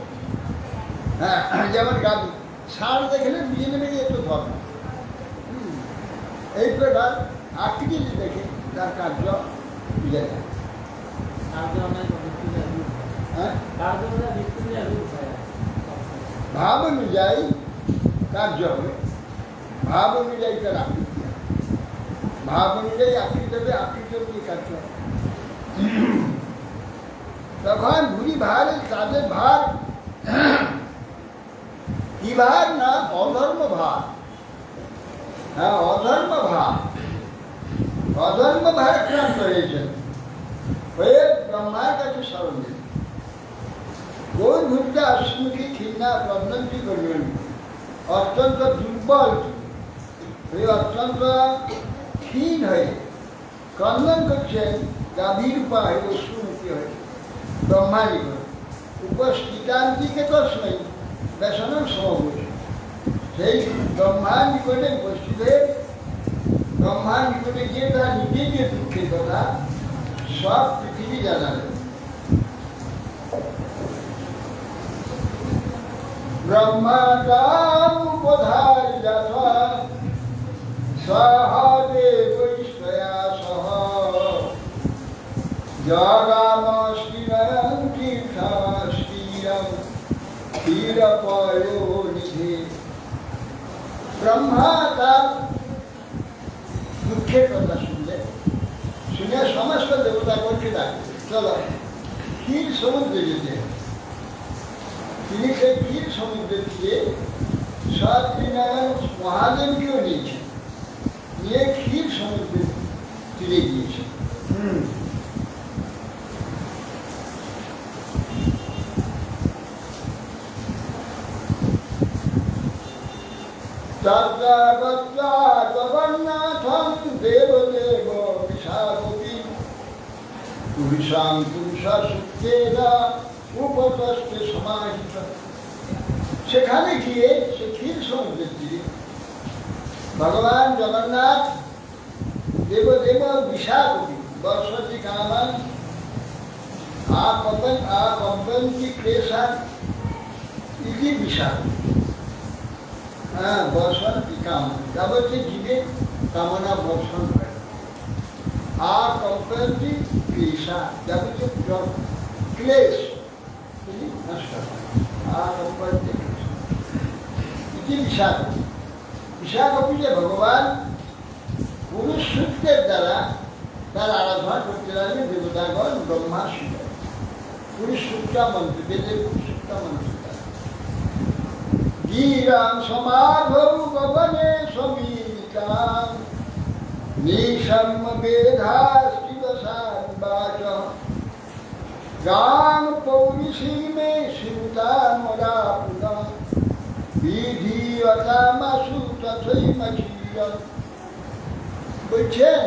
[SPEAKER 2] হ্যাঁ, যেমন গাভী ষাঁড় দেখলে বুঝে নেবে যে এত ধর্ম। এই প্রকার আকৃতি দেখে তার কার্য বুঝে যায়। ভাব অনুযায়ী কার্য হবে, ভাব অনুযায়ী তার আকৃতি হবে, ভাব অনুযায়ী আকৃতি হবে, আকৃতি অনুযায়ী কার্য হবে। তখন ভুরি ভার, তাদের ভার কি ভার? না অধর্ম ভার। হ্যাঁ, অধর্ম ভার, অধর্ম ভার আক্রান্ত হয়েছেন, হয়ে ব্রহ্মার কাছে স্মরণ দিলেন। গৌর ভূমিকা অশ্মুখী খিন্না ক্রন্দন্তি করলেন, অত্যন্ত দুর্বল হয়ে, অত্যন্ত ক্ষীণ হয়ে ক্রন্দন করছেন, গাভীর উপায় অশ্মুখী হয়ে ব্রহ্মা নিকট। উপস্থিতান্তিকে তস্মৈ ব্যসনং সমবোচ। সেই ব্রহ্মার নিকটে উপস্থিত হয়ে ব্রহ্মার নিকটে গিয়ে তার নিজে যে দুঃখের কথা সব পৃথিবী জানালেন। ব্রহ্মাকাম উপধারি যথা সহদেবৈশ্বয়া সহ জগাম শ্রীরং তীর্থম ক্ষীরপয়োনিধি। ব্রহ্মা তার দুঃখের কথা শুনলেন, শুনে সমস্ত দেবতা করতে ডাকলেন, চলো ক্ষীর সমুদ্রে যেতে। তিনি সেই ক্ষীর সমুদ্রে দিয়ে সত্যনারায়ণ মহাদেবকেও নিয়েছেন, নিয়ে ক্ষীর সমুদ্রে তীরে গিয়েছেন। জগন্নাথম দেবদেব বিশাখী পুরুষাং পুরুষা সুখেদা উপতস্তে সমাহিত। সেখানে গিয়ে সে ক্ষীর সমুদ্রের তীরে ভগবান জগন্নাথ দেবদেব বিশাখী বর্ষতি কামান আপন্তি ক্লেশা ইতি বিশাখী। হ্যাঁ, বর্ষণ কি কামনা, যাবতীয় জীবের কামনা বর্ষণ করে। আর কম্পান্তি ক্লেশা, যাবতীয় ক্লেশ তিনি নষ্ট হয়। আর কম্পান্তি ক্লেশ ইতি বিশাখী। বিশাখী যে ভগবান পুরুষ সূত্রের দ্বারা তার আরাধনা করতে লাগলেন দেবতাগণ, ব্রহ্মা শিব। পুরুষ সূত্রা মন্ত্র, বেদের পুরুষ সূত্রা মন্ত্র গীরাং সমাধৌ গগনে সমীকাং নিশম্য বেধাস্তিদশান বাচ গাং পৌরিষী মে শ্রুতামরাপুরং বিধিয়তামাসু তথৈমচিরং। বলছেন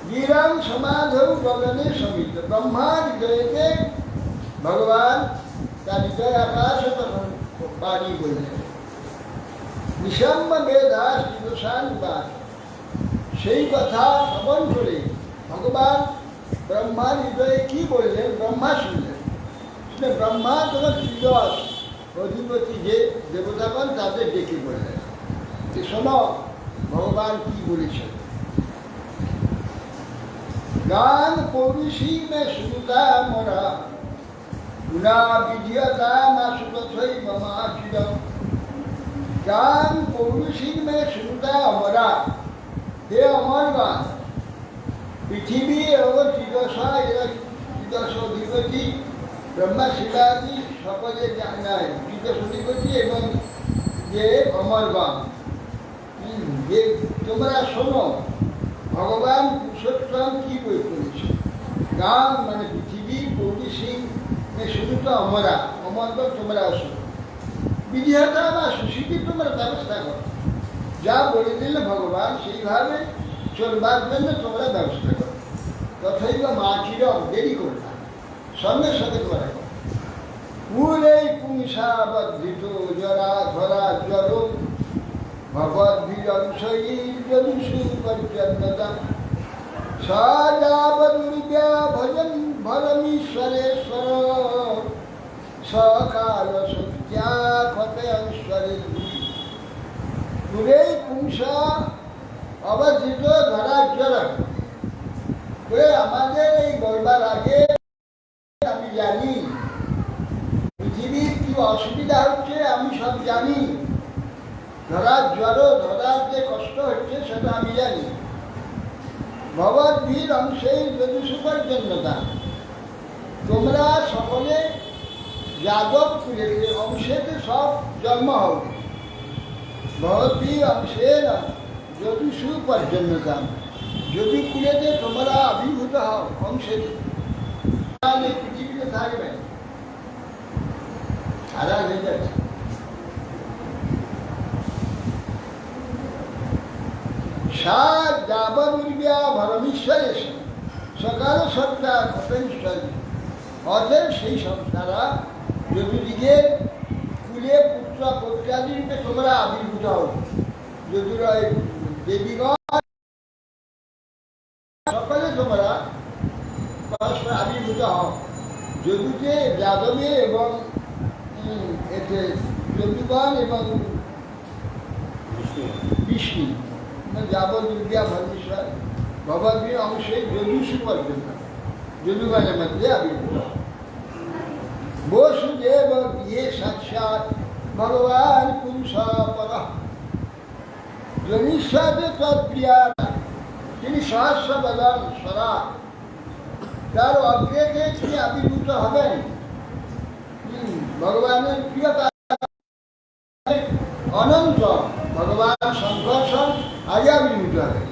[SPEAKER 2] গীরাং সমাধৌ গগনে সমিত। ব্রহ্মার হৃদয়তে ভগবান তার হৃদয় আকাশ তখন বাণী বললেন, নিশম্য বেদাস, সেই কথা শ্রবণ করে ভগবান ব্রহ্মার হৃদয়ে কি বললেন? ব্রহ্মা শুনলেন। শুনে ব্রহ্মা তোমার ত্রিদশ অধিপতি যে দেবতাগণ তাদের ডেকে বললেন যে শোনো ভগবান কি বলেছেন। গান পৌরুষী মে শুনতা মরা গুণা বিধিয়তা না সুতথৈ মমাচিরম। গান পৌরুষী মে শুনতা মরা, হে অমরগণ, পৃথিবী এবং ত্রিদশ অধিপতি ব্রহ্মা শিবাদি সকলে জানায়, ত্রিদশ অধিপতি এবং যে অমরগণ, যে তোমরা শোনো ভগবান পুরুষোত্তম কি বই করেছে। গান মানে পৃথিবী, পৌরুষী শুধু তো অমরা, অমরগণ তোমরা শোনো। বিধিহতা বা সুশীতি তোমরা ব্যবস্থা করো, যা বলে দিলে ভগবান সেইভাবে চলবার জন্য তোমরা ব্যবস্থা করো। তথাই বা মাচিরম, দেরি করো না, সঙ্গে সঙ্গে তোমরা করো। পুরে পুংসাবধৃত জরা ধরা জ্বর ভগবদ্ভিরংশয়ীর যদুষু পর্যন্নতা সজাবদুর্ব্যা ভজন ভরমীশ্বরেশ্বর সকাল সত্যাক্ষতেশ্বরে। পুরে পুংসা অবধৃত ধরা জ্বর, আমাদের এই বলবার আগে আমি জানি পৃথিবীর কি অসুবিধা হচ্ছে, আমি সব জানি। ধরার জ্বর, ধরার যে কষ্ট হচ্ছে সেটা আমি জানি। ভগবদ্ভীর অংশের যদুসুপার জন্যতা, তোমরা সকলে যাদব কুলের অংশেতে সব জন্ম হবে। ভগবদ্ভীর অংশের যদুসু পর্যন্যতা, যদি কুলেতে তোমরা আবির্ভূত হও অংশেতে, তাহলে পৃথিবীতে থাকবেন। আড়াল হয়ে যাচ্ছে। ভরমীশ্বরে সকাল সত্তা ক্ষতেশ্বরী, অতএব সেই সংসারা যদুদিগের কুলে পুত্র পৌত্রাদি রূপে তোমরা আবির্ভূত হও। যদুর দেবীগণ সকলে তোমরা পরস্পর আবির্ভূত হও। যদুকে যাদবে এবং এতে যদুগণ এবং বিষ্ণু যাবৎ দুর্গা ভরমেশ্বর ভগবদ্ভীর অংশে যদুষু পর্যন্ত যদুগণের মধ্যে আবির্ভূত। বসুদেব ইয়ে সাক্ষাৎ ভগবান পুরুষ পর, জনিষ্যাদে তৎপ্রিয়া, তিনি সহস্র বদন সরা, তার অগ্রেতে তিনি আবির্ভূত হবেন। ভগবানের প্রিয়তা অনন্ত, ভগবান সংঘর্ষণ আগে আবির্ভূত হবে।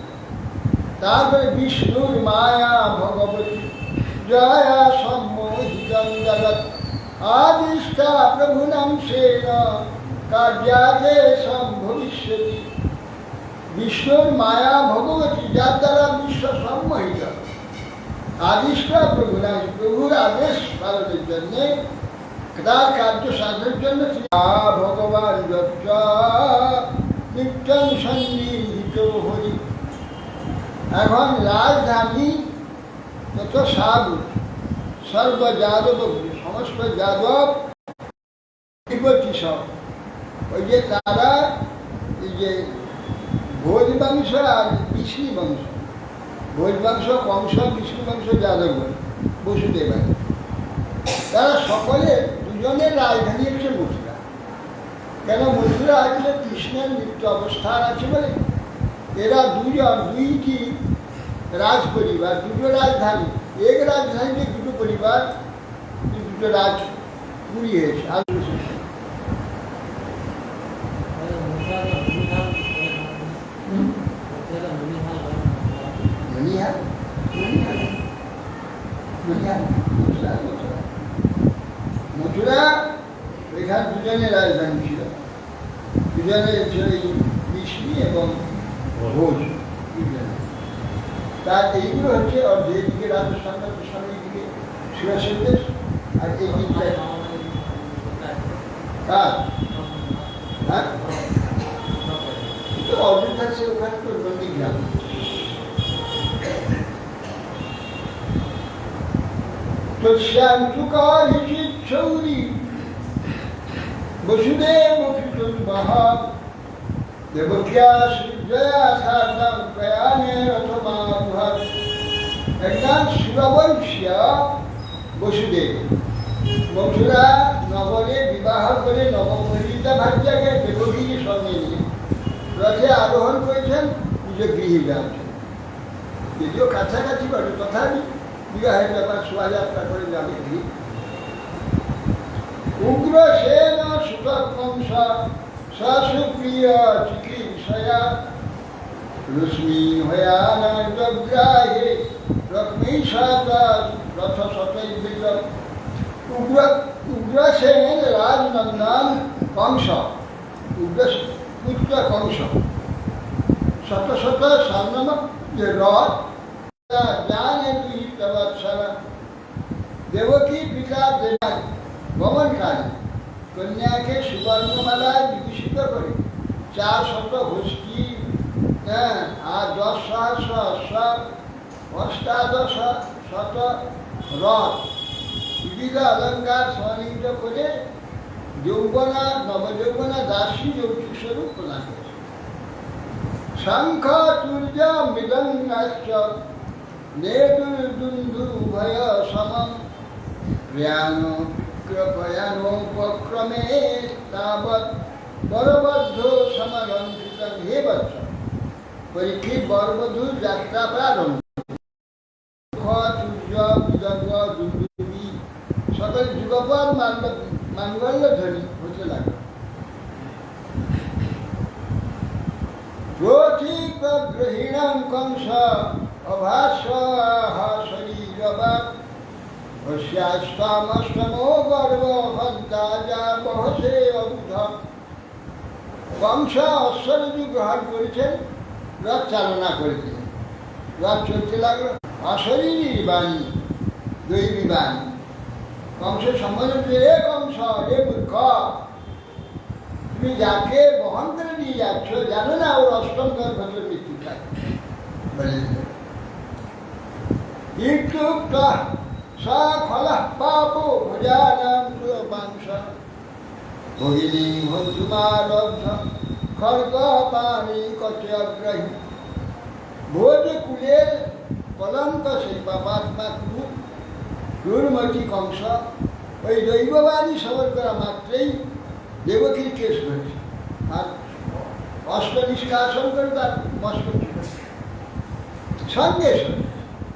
[SPEAKER 2] তারপরে বিষ্ণুর মায়া ভগবতী জয়া সম্মোহিতং জগৎ আদিষ্ঠা প্রভুনাম সেন কার্যাতে সম্ভবিষ্যতি। বিষ্ণুর মায়া ভগবতী, যার দ্বারা বিশ্ব সম্মোহিত, আদিষ্ঠা প্রভুনাম, প্রভুর আদেশ পালনের জন্যে, তার কার্য সাধনের জন্য ভগবান নিত্যং সন্নিহিত হরি। এখন রাজধানী যত সাধু সর্ব যাদব, সমস্ত যাদব বিপত্তি সব, ওই যে তারা এই যে ভোজ বংশ আর বিষ্ণু বংশ, ভোজ বংশ কংস, বিষ্ণু বংশ যাদব বসুদেব, তারা সকলে দুজনের রাজধানী হচ্ছে মথুরা। কেন মথুরা আছে? কৃষ্ণের মৃত্যু অবস্থান আছে বলে এরা দুইটি রাজ পরিবার, দুটো রাজধানী, এক রাজধানীতে দুটো পরিবার, দুটো রাজ পুরী হয়েছে। আর মথুরা এখানে দুজনের রাজধানী ছিল, দুজনের বিষ্ণু এবং ভোজ। তার এইগুলো হচ্ছে অর্ধেক দিকে রাজস্থান, সামনের দিকে সুরেশের দেশ, আর এই দিকটায় অযোধ্যা সে ওখানে তো নন্দীগ্রাম। তস্যান্তুকারিচিচ্ছৌরি বসুদেব কৃতোদ্বহা দেবক্যা সূর্যয়া সার্ধং প্রয়াণে রথমারুহৎ। একজন সুরবংশীয় বসুদেব মথুরা নগরে বিবাহ করে নবপরিণীতা ভার্যাকে দেবকীকে সঙ্গে নিয়ে রথে আরোহণ করেছেন নিজ গৃহে যাচ্ছেন। যদিও কাছাকাছি করে তথাপি বিবাহের ব্যাপার শোভাযাত্রা করে যাবে গৃহ। উগ্রসেন সুতকংস সুপ্রিয় চিকিৎসয়া রশ্মি হয়ানগ্রাহে রত্নৈষাদা রথ শতৈর্বিত। উগ্রসেন রাজনন্দন কংস, পুত্র কংস শত শত স্বর্ণম রথ জ্ঞানে দুহিত বৎসরা। দেবকী পিতা দেবায় গমনকারী কন্যাকে সুবর্ণমালায় বিভূষিত করে 400 হস্তি আর 10 সহস্র অশ্ব, 18 শত রথ বিবিধ অলঙ্কার সন্নিহিত করে যৌবনা নবযৌবনা দাসী যৌতুক স্বরূপ প্রদান করেছে। শঙ্খ তুর্য মৃদঙ্গাশ্চ নেদুর্দুন্দুভয় সমম প্রয়াণোপক্রমে তাবৎ বরবদ্ধ সমালঙ্কৃতং। হে বৎস, পরীক্ষিত বরবধূর যাত্রা প্রারম্ভ। সূর্য মৃদঙ্গ দুন্দুভি সকল যুগপৎ মাঙ্গল্য ধ্বনি হতে লাগল। প্রথিক গ্রহীণং কংস অভাস্য শরীরবাদ অস্যাষ্টমষ্টমো গর্ব হন্তাজা বহসে অবুধ। কংস অশ্বরূপী গ্রহণ করেছেন, রথ চালনা করেছিলেন। রথ চলতে লাগলো। অশরীরী বাণী, দৈবী বাণী। কংসের সম্বোধন, এ কংস, এ মূর্খ, তুমি যাকে বহন করে নিয়ে যাচ্ছ জানো না ওর অষ্টম গর্ভে মৃত্যু থাকে। সকলঃ পাপো ভজানাং কুলপাংশ ভগিনী ভঞ্জুমালব্ধ খড়গ পানি কচে অগ্রহী। ভোজ কুলের কলঙ্ক সেই পাপাত্মা ক্রূরমতি কংস ওই দৈববাণী শ্রবণ করা মাত্রেই দেবকীর কেস ধরেছে আর অস্ত্র নিষ্কাশন করে তার মস্তক সঙ্গে সঙ্গে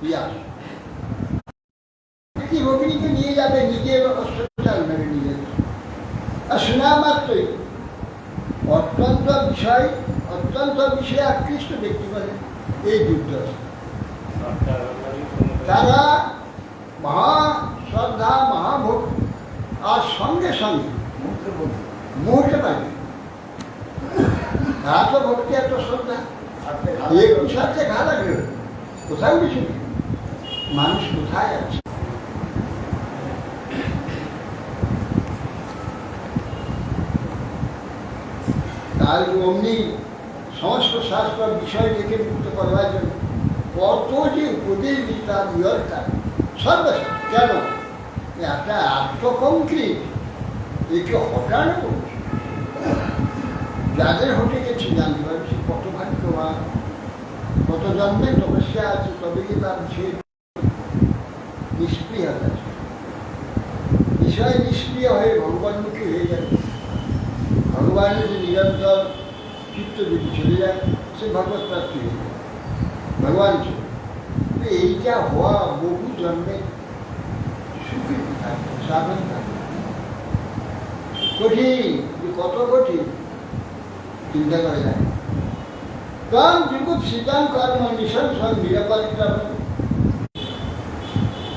[SPEAKER 2] ইয়াস ভগিনীকে নিয়ে যাবে, নিজে অস্ত্র চালনা নিয়ে যাবে। আর শোনা মাত্রই অত্যন্ত বিষয়ে আকৃষ্ট ব্যক্তি বলে এই যুদ্ধ। তারা মহা শ্রদ্ধা, মহাভক্তি আর সঙ্গে সঙ্গে মুহূর্তে পাবে। এত ভক্তি, এত শ্রদ্ধা, একটু সাথে ঘা লাগবে কোথাও কিছু নেই। মানুষ কোথায় আছে? তার অমনি সমস্ত শাস্ত্র বিষয় থেকে মুক্ত করবার জন্য কত যে উপদেশ দিই তার দরকার সর্বশেষ। কেন একটা আত্মকংক্রিট একে হটানো করছে। যাদের হটে গেছে জানতে পারছি কত ভাগ্যবান, কত জন্মে তপস্যা আছে, তবে কি তার সে নিষ্ক্রিয়তা আছে। বিষয় নিষ্ক্রিয় হয়ে ভগবানমুখী হয়ে যাবে। ভগবানের যে নিরন্তর চিত্ত যদি চলে যায় সে ভগবত প্রাপ্তি হয়ে যায়, ভগবান চলে। এইটা হওয়া বহু জন্মে স্বীকৃতি থাকে, সাধন থাকে। কঠিন, কত কঠিন চিন্তা করা যায়। কারণ যুগুপ শীতান কর্ম নিঃসংসং নিরাপত্তা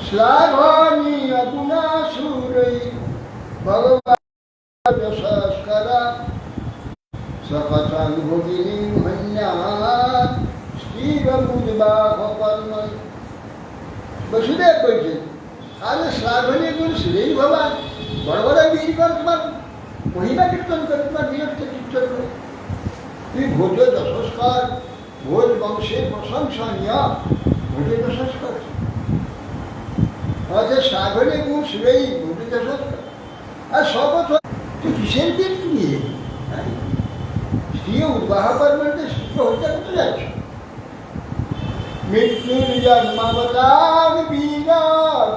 [SPEAKER 2] শ্লাঘনি অগুণা সুরৈ ভগবান যশস্করা সকথাং ভগিনী মন্যাৎ স্থিরমুদ্বাহ কর্মৈ। বসুদেব বলছেন, আরে শ্লাঘনী গুণ শ্রী ভগবান বড় বড় বীর কর, তোমার মহিমা কীর্তন করে, তোমার বীরত্ব কীর্তন করে। তুই ভোজ যশস্কর, ভোজ বংশের প্রশংসনীয়, ভোজে যশস্কর। হয়তো সাগরে ঘুষ নেই ঘটে আর শপথ তুই কিসের মৃত্যু নিয়ে স্ত্রীয় উদ্বাহ পারবেন স্ত্রী হত্যা করতে যাচ্ছ মৃত্যুর জন্মাবতার বীরা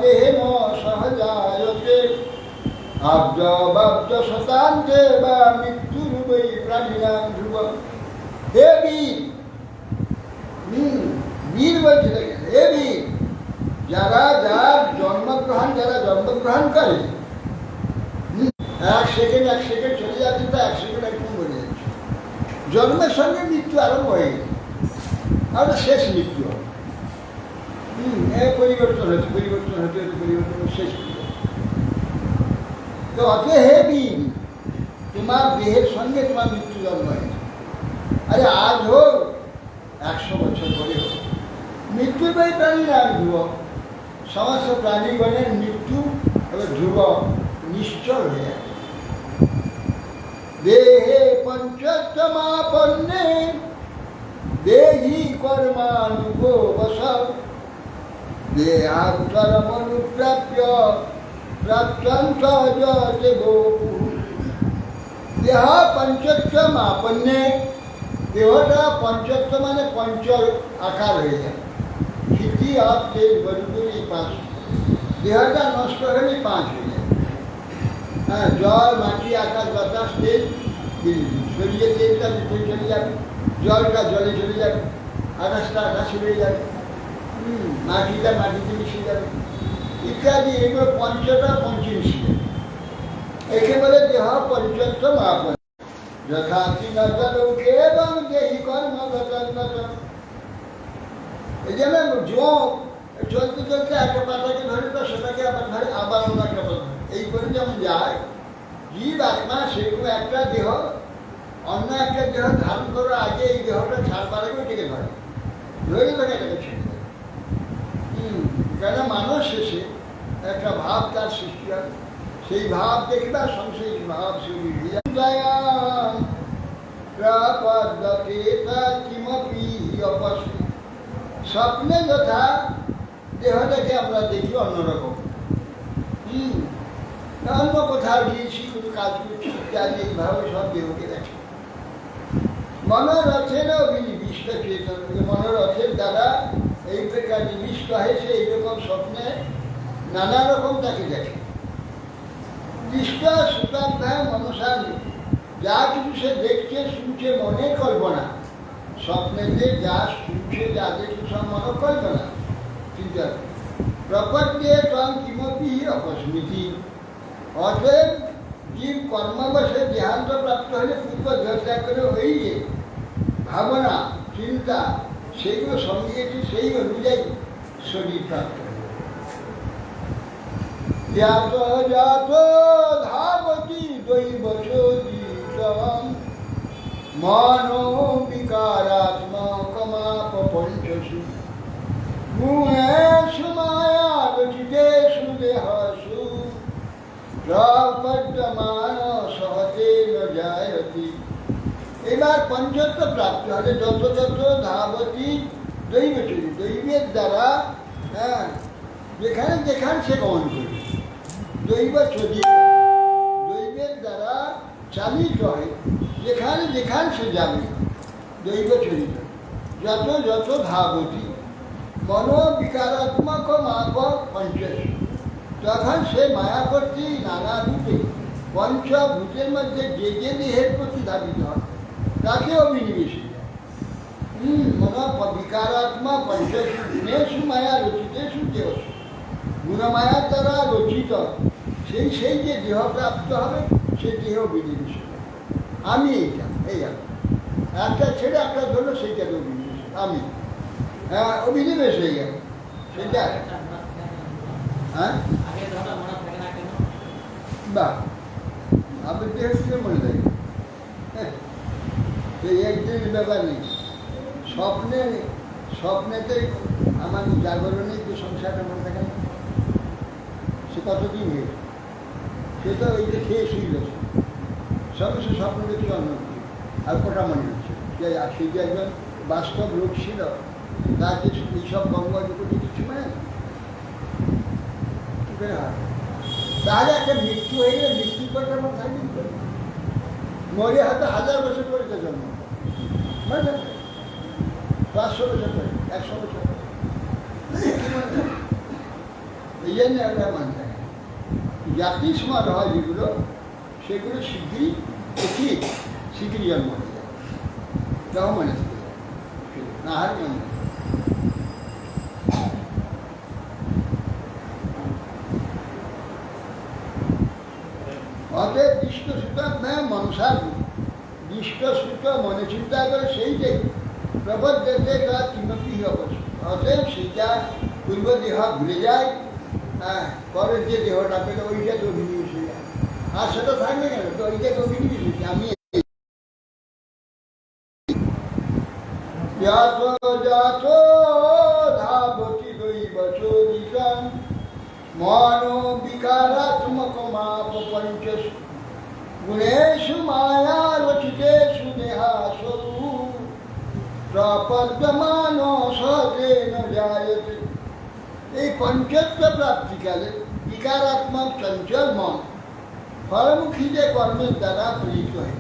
[SPEAKER 2] দেহেন সহজায়তে আব্দ বাব্দ শতান্তে বা মৃত্যুর বৈ প্রাণীনাম ধ্রুব হে বীর বীর বলছে দেখেন হে বীর যারা জন্মগ্রহণ করে এক সেকেন্ড চলে যাচ্ছে তো এক সেকেন্ড একদম বলে যাচ্ছে জন্মের সঙ্গে মৃত্যু আরম্ভ হয়ে গেছে আর শেষ মৃত্যু হবে পরিবর্তন হতে শেষ মৃত্যু তো অত হে বীর তোমার দেহের সঙ্গে তোমার মৃত্যু জন্ম হয়েছে আরে আজ হোক 100 বছর পরে হোক মৃত্যুর বই প্রাণীরা ধ্রুব সমস্ত প্রাণীগণের মৃত্যু ধ্রুব নিশ্চল হয়ে যায় দেহে পঞ্চমাপন্নে দেহি কর্মানুভবস দেহান্তরমনুপ্রাপ্য প্রাপ্তন্ত দেহ পঞ্চমাপন্নে দেহটা পঞ্চত্ব মানে পঞ্চল আকার হয়ে যায় খিচি আর তেল বরুগুলি 5 দেহটা নষ্ট হলে 5 হয়ে যায় হ্যাঁ জল মাটি আকাশ বাতাস তেল শরীরে তেলটা ভিতরে চলে যাবে জলটা জলে চলে যাবে আকাশটা আকাশে হয়ে যাবে মাটিটা মাটিতে মিশে যাবে ইত্যাদি এগুলো পঞ্চটা পঞ্চে মিশে যাবে একে বলে দেহ পঞ্চত্ব মাপন যথাতি নজর উঠে এবং দেহি কর্মগত এই যে যোগ চলতে চলতে একটা পাতাকে ধরে তো সেটাকে আবার ধরে আবার অন্য একটা পাতা এই করে যেমন যায় জীব আত্মা সেরকম একটা দেহ অন্য একটা দেহ ধারণ করার আগে এই দেহটা ছাড়বার আগে ওইটাকে ধরে তাকে এটাকে ছেড়ে দেয় কেন মানুষ শেষে একটা ভাব তার সৃষ্টি হয় সেই ভাব দেখবা সংশয় ভাব স্বপ্নে যথা দেহটাকে আমরা দেখি অন্যরকম অন্য কোথাও গিয়েছি কোনো কাজ করছি ইত্যাদি এইভাবে সব দেহকে দেখে মনোরথের বিনিবিষ্ট চেতন মনোরথের দ্বারা এই প্রকার নিবিষ্ট হয় সে এইরকম স্বপ্নে নানা রকম তাকে দেখে দৃষ্ট সুতাধ্যায় মনসানি যা কিছু সে দেখছে শুনছে মনের কল্পনা স্বপ্নেতে যা শুনছে যা দেখছে সব মনের কল্পনা চিন্তা প্রপদ্যে তং কিমপি অপস্মৃতি অতএব জীব কর্মাবশে দেহান্ত প্রাপ্ত হলে পূর্ব ত্যাগ করে ওই যে ভাবনা চিন্তা সেইগুলো সঙ্গে সেই অনুযায়ী শরীর প্রাপ্ত জাত জাত ধাবতি দৈব চোদিতম মনো বিকারাত্মকমাপ পঞ্চসু গুণেষু মায়া রচিতেষু দেহসু প্রপদ্যমান সহজেন জায়তি এবার পঞ্চত্ব প্রাপ্ত হলে যত যত ধাবতী দৈবচরী দৈবের দ্বারা হ্যাঁ যেখানে যেখানে সে গমন করবে দৈব চরিত দৈবের দ্বারা চালিত হয় যেখানে যেখানে সে যাবে দৈব চরিত যত যত ধাবতী মনোবিকারাত্মক মাপ পঞ্চশ তখন সে মায়া করতে নানা রূপে পঞ্চভূতের মধ্যে যে যে দেহের প্রতি ধাবিত হয় তাকে অভিনিবেশিত মনোবিকারাত্মা পঞ্চশু গুণেশু মায়া রচিতেষু দেহসু গুণমায়ার দ্বারা রচিত সেই যে দেহ প্রাপ্ত হবে সে দেহ অভিনিবেশিত আমি এইটা এই একটা ছেড়ে একটা ধরলো সেইটাকে অভিনিবেশ আমি অভিনিবেশ হয়ে গেল সেটা হ্যাঁ বাহ আপনার দেহ থেকে মনে থাকে হ্যাঁ এই একদিনের ব্যাপার নেই স্বপ্নেতে আমার জাগরণে যে সংসারটা মনে থাকে না সে কতদিন হয়েছে সে তো ওই যে খেয়ে শুইল সঙ্গে সে স্বপ্ন দেখছে অন্য আর কটা মনে হচ্ছে সে যে একজন বাস্তব লোক ছিল তার কিছু এইসব গঙ্গা কিছু মানে করে হয়? তাহলে একটা মৃত্যু হয়ে গেলে মৃত্যুর পরে আমার থাকবে কি করে? মরে হয়তো 1000 বছর পরে তো জন্ম, মানে 500 বছর পরে, 100 বছর পরে। এই জন্য আমরা মানতে হয় জাতি সমাজ হয় যেগুলো, সেগুলো শীঘ্রই ঠিক শীঘ্রই জন্ম হয়ে যায়, তাও মনে থাকে না হার জন্ম। অতএব দৃষ্ট সূত্র মনসার দৃষ্ট সূত্র মনে চিন্তা করে সেইটাই প্রবদ্ধতে কিমপি অবস্থা। অতএব সেইটা পূর্ব দেহ ভুলে যায়, হ্যাঁ, পরের যে দেহটা পেলে ওইটা তো অভিনিবেশ হয়ে যায়। আর সেটা থাকবে কেন, তো ওইটা তো অভিনিবেশ হয়েছে। আমি ধাবতি দৈবচোদিতং মনো বিকারাত্মক মাপ পঞ্চস গুণেষু মায়া রচিতেষু দেহাসু প্রপদ্যমান সতেন জায়তে। এই পঞ্চত্ব প্রাপ্তিকালে বিকারাত্মক চঞ্চল মন ফলমুখী যে কর্মের দ্বারা প্রেরিত হয়ে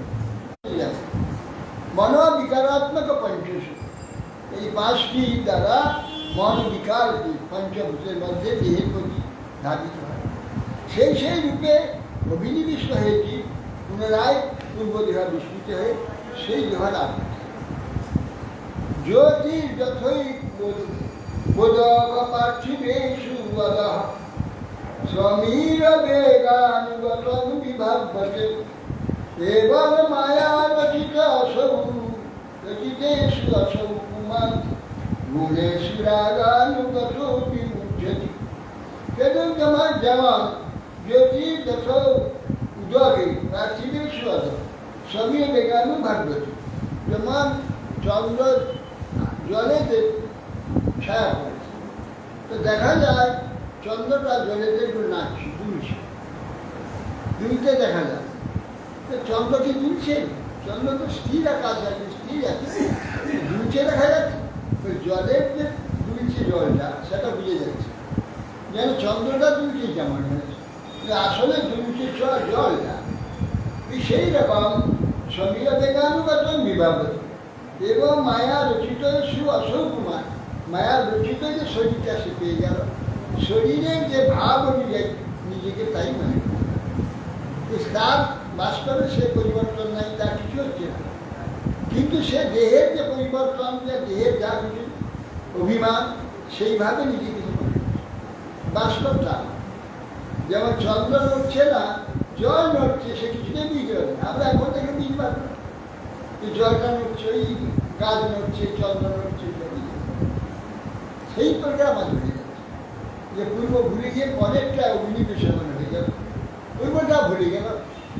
[SPEAKER 2] মনো বিকারাত্মক পঞ্চসু, এই 5টি দ্বারা মন বিকারটি পঞ্চভূতের মধ্যে দেহের প্রতি ধাবিত হয়। সেই রূপে অভিনিবিষ্ট হয়েছি পুনরায় পূর্ব দেহ বিস্মৃত হয়ে সেই দেহ লাভ। জ্যোতির যথৈ বোধক পার্থিবেষু বদঃ সমীর বেগানুগতং বিভাব্যতে এবং মায়া রচিত অসৌ রচিতেষু অসৌ পুমাन् গুণেষু রাগানুগতো বিমুচ্যতি। যেমন জ্যোতি যথা উদকে পার্থিবেষু বদঃ সমীর বেগানুভাব্যতে, যেমন চন্দ্র জলেতে ছায়া পড়েছে, তো দেখা যায় চন্দ্রটা জলেতে একটু নাচছে, দুলতে দেখা যায়। তো চন্দ্র কি দুলছে? চন্দ্র তো স্থির আকাশ আছে, স্থির আছে, দুলছে দেখা যাচ্ছে। ওই জলের যে দুলছে জলটা, সেটা বুঝে যাচ্ছে যেন চন্দ্রটা দুলছে, যেমন আসলে দুলছে জলটা। সেই রকম সমীর বেগানুগতং বিভাব্যতে এবং মায়া রচিত অসৌ কুমার, মায়া রচিত যে শরীরটা সে পেয়ে গেল, শরীরের যে ভাব অনুযায়ী নিজেকে তাই মনে করে। তার বাস্তবে সে পরিবর্তন নাই, তার কিছু হচ্ছে না, কিন্তু সে দেহের যে পরিবর্তন, দেহের যা কিছু অভিমান, সেইভাবে নিজেকে বাস্তবটা। যেমন চন্দ্র নড়ছে না, জল নড়ছে, সে কিছুতেই বুঝতে পারে না। আমরা এখন থেকে বুঝতে পারবো জলটা নড়ছে, ওই গাছ নড়ছে, চন্দ্র নড়ছে, সেই প্রকার আমার ভুলে যাচ্ছে যে পূর্ব ভুলে গিয়ে পরেরটা অভিনিবেশন হয়ে গেল, পূর্বটা ভুলে গেল,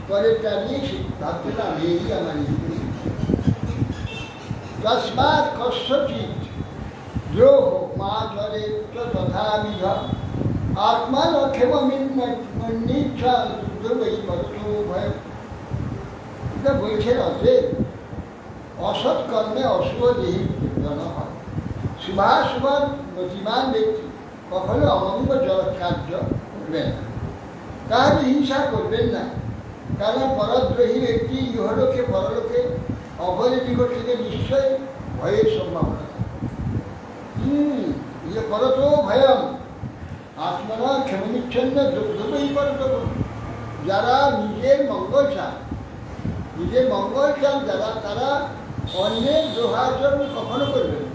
[SPEAKER 2] পরেরটা নিয়ে সে ভাবতে না এই আমার তস্মাৎ কস্যচিৎ দ্রোহ মা জলে তথাবিধ আত্মান ক্ষেমমিচ্ছা দুর্বৈ বস্তু ভয়। এটা বলছেন অতএব অসৎ কর্মে অশুভ দেহি জন হয়। শুভাশুভ গতিমান ব্যক্তি কখনো অমঙ্গল কার্য করবেন না, তাহলে হিংসা করবেন না, কারণ পরদ্রোহী ব্যক্তি ইহলোকে পরলোকে অপরের নিকট থেকে নিশ্চয়ই ভয়ের সম্ভাবনা থাকে। ইয়ে করতো ভয়ম আত্মনা ক্ষেমনিচ্ছন্ন দ্রব্যই করতো। যারা নিজের মঙ্গল চান, যারা, তারা অন্যের দ্রোহাচরণ কখনো করবে না,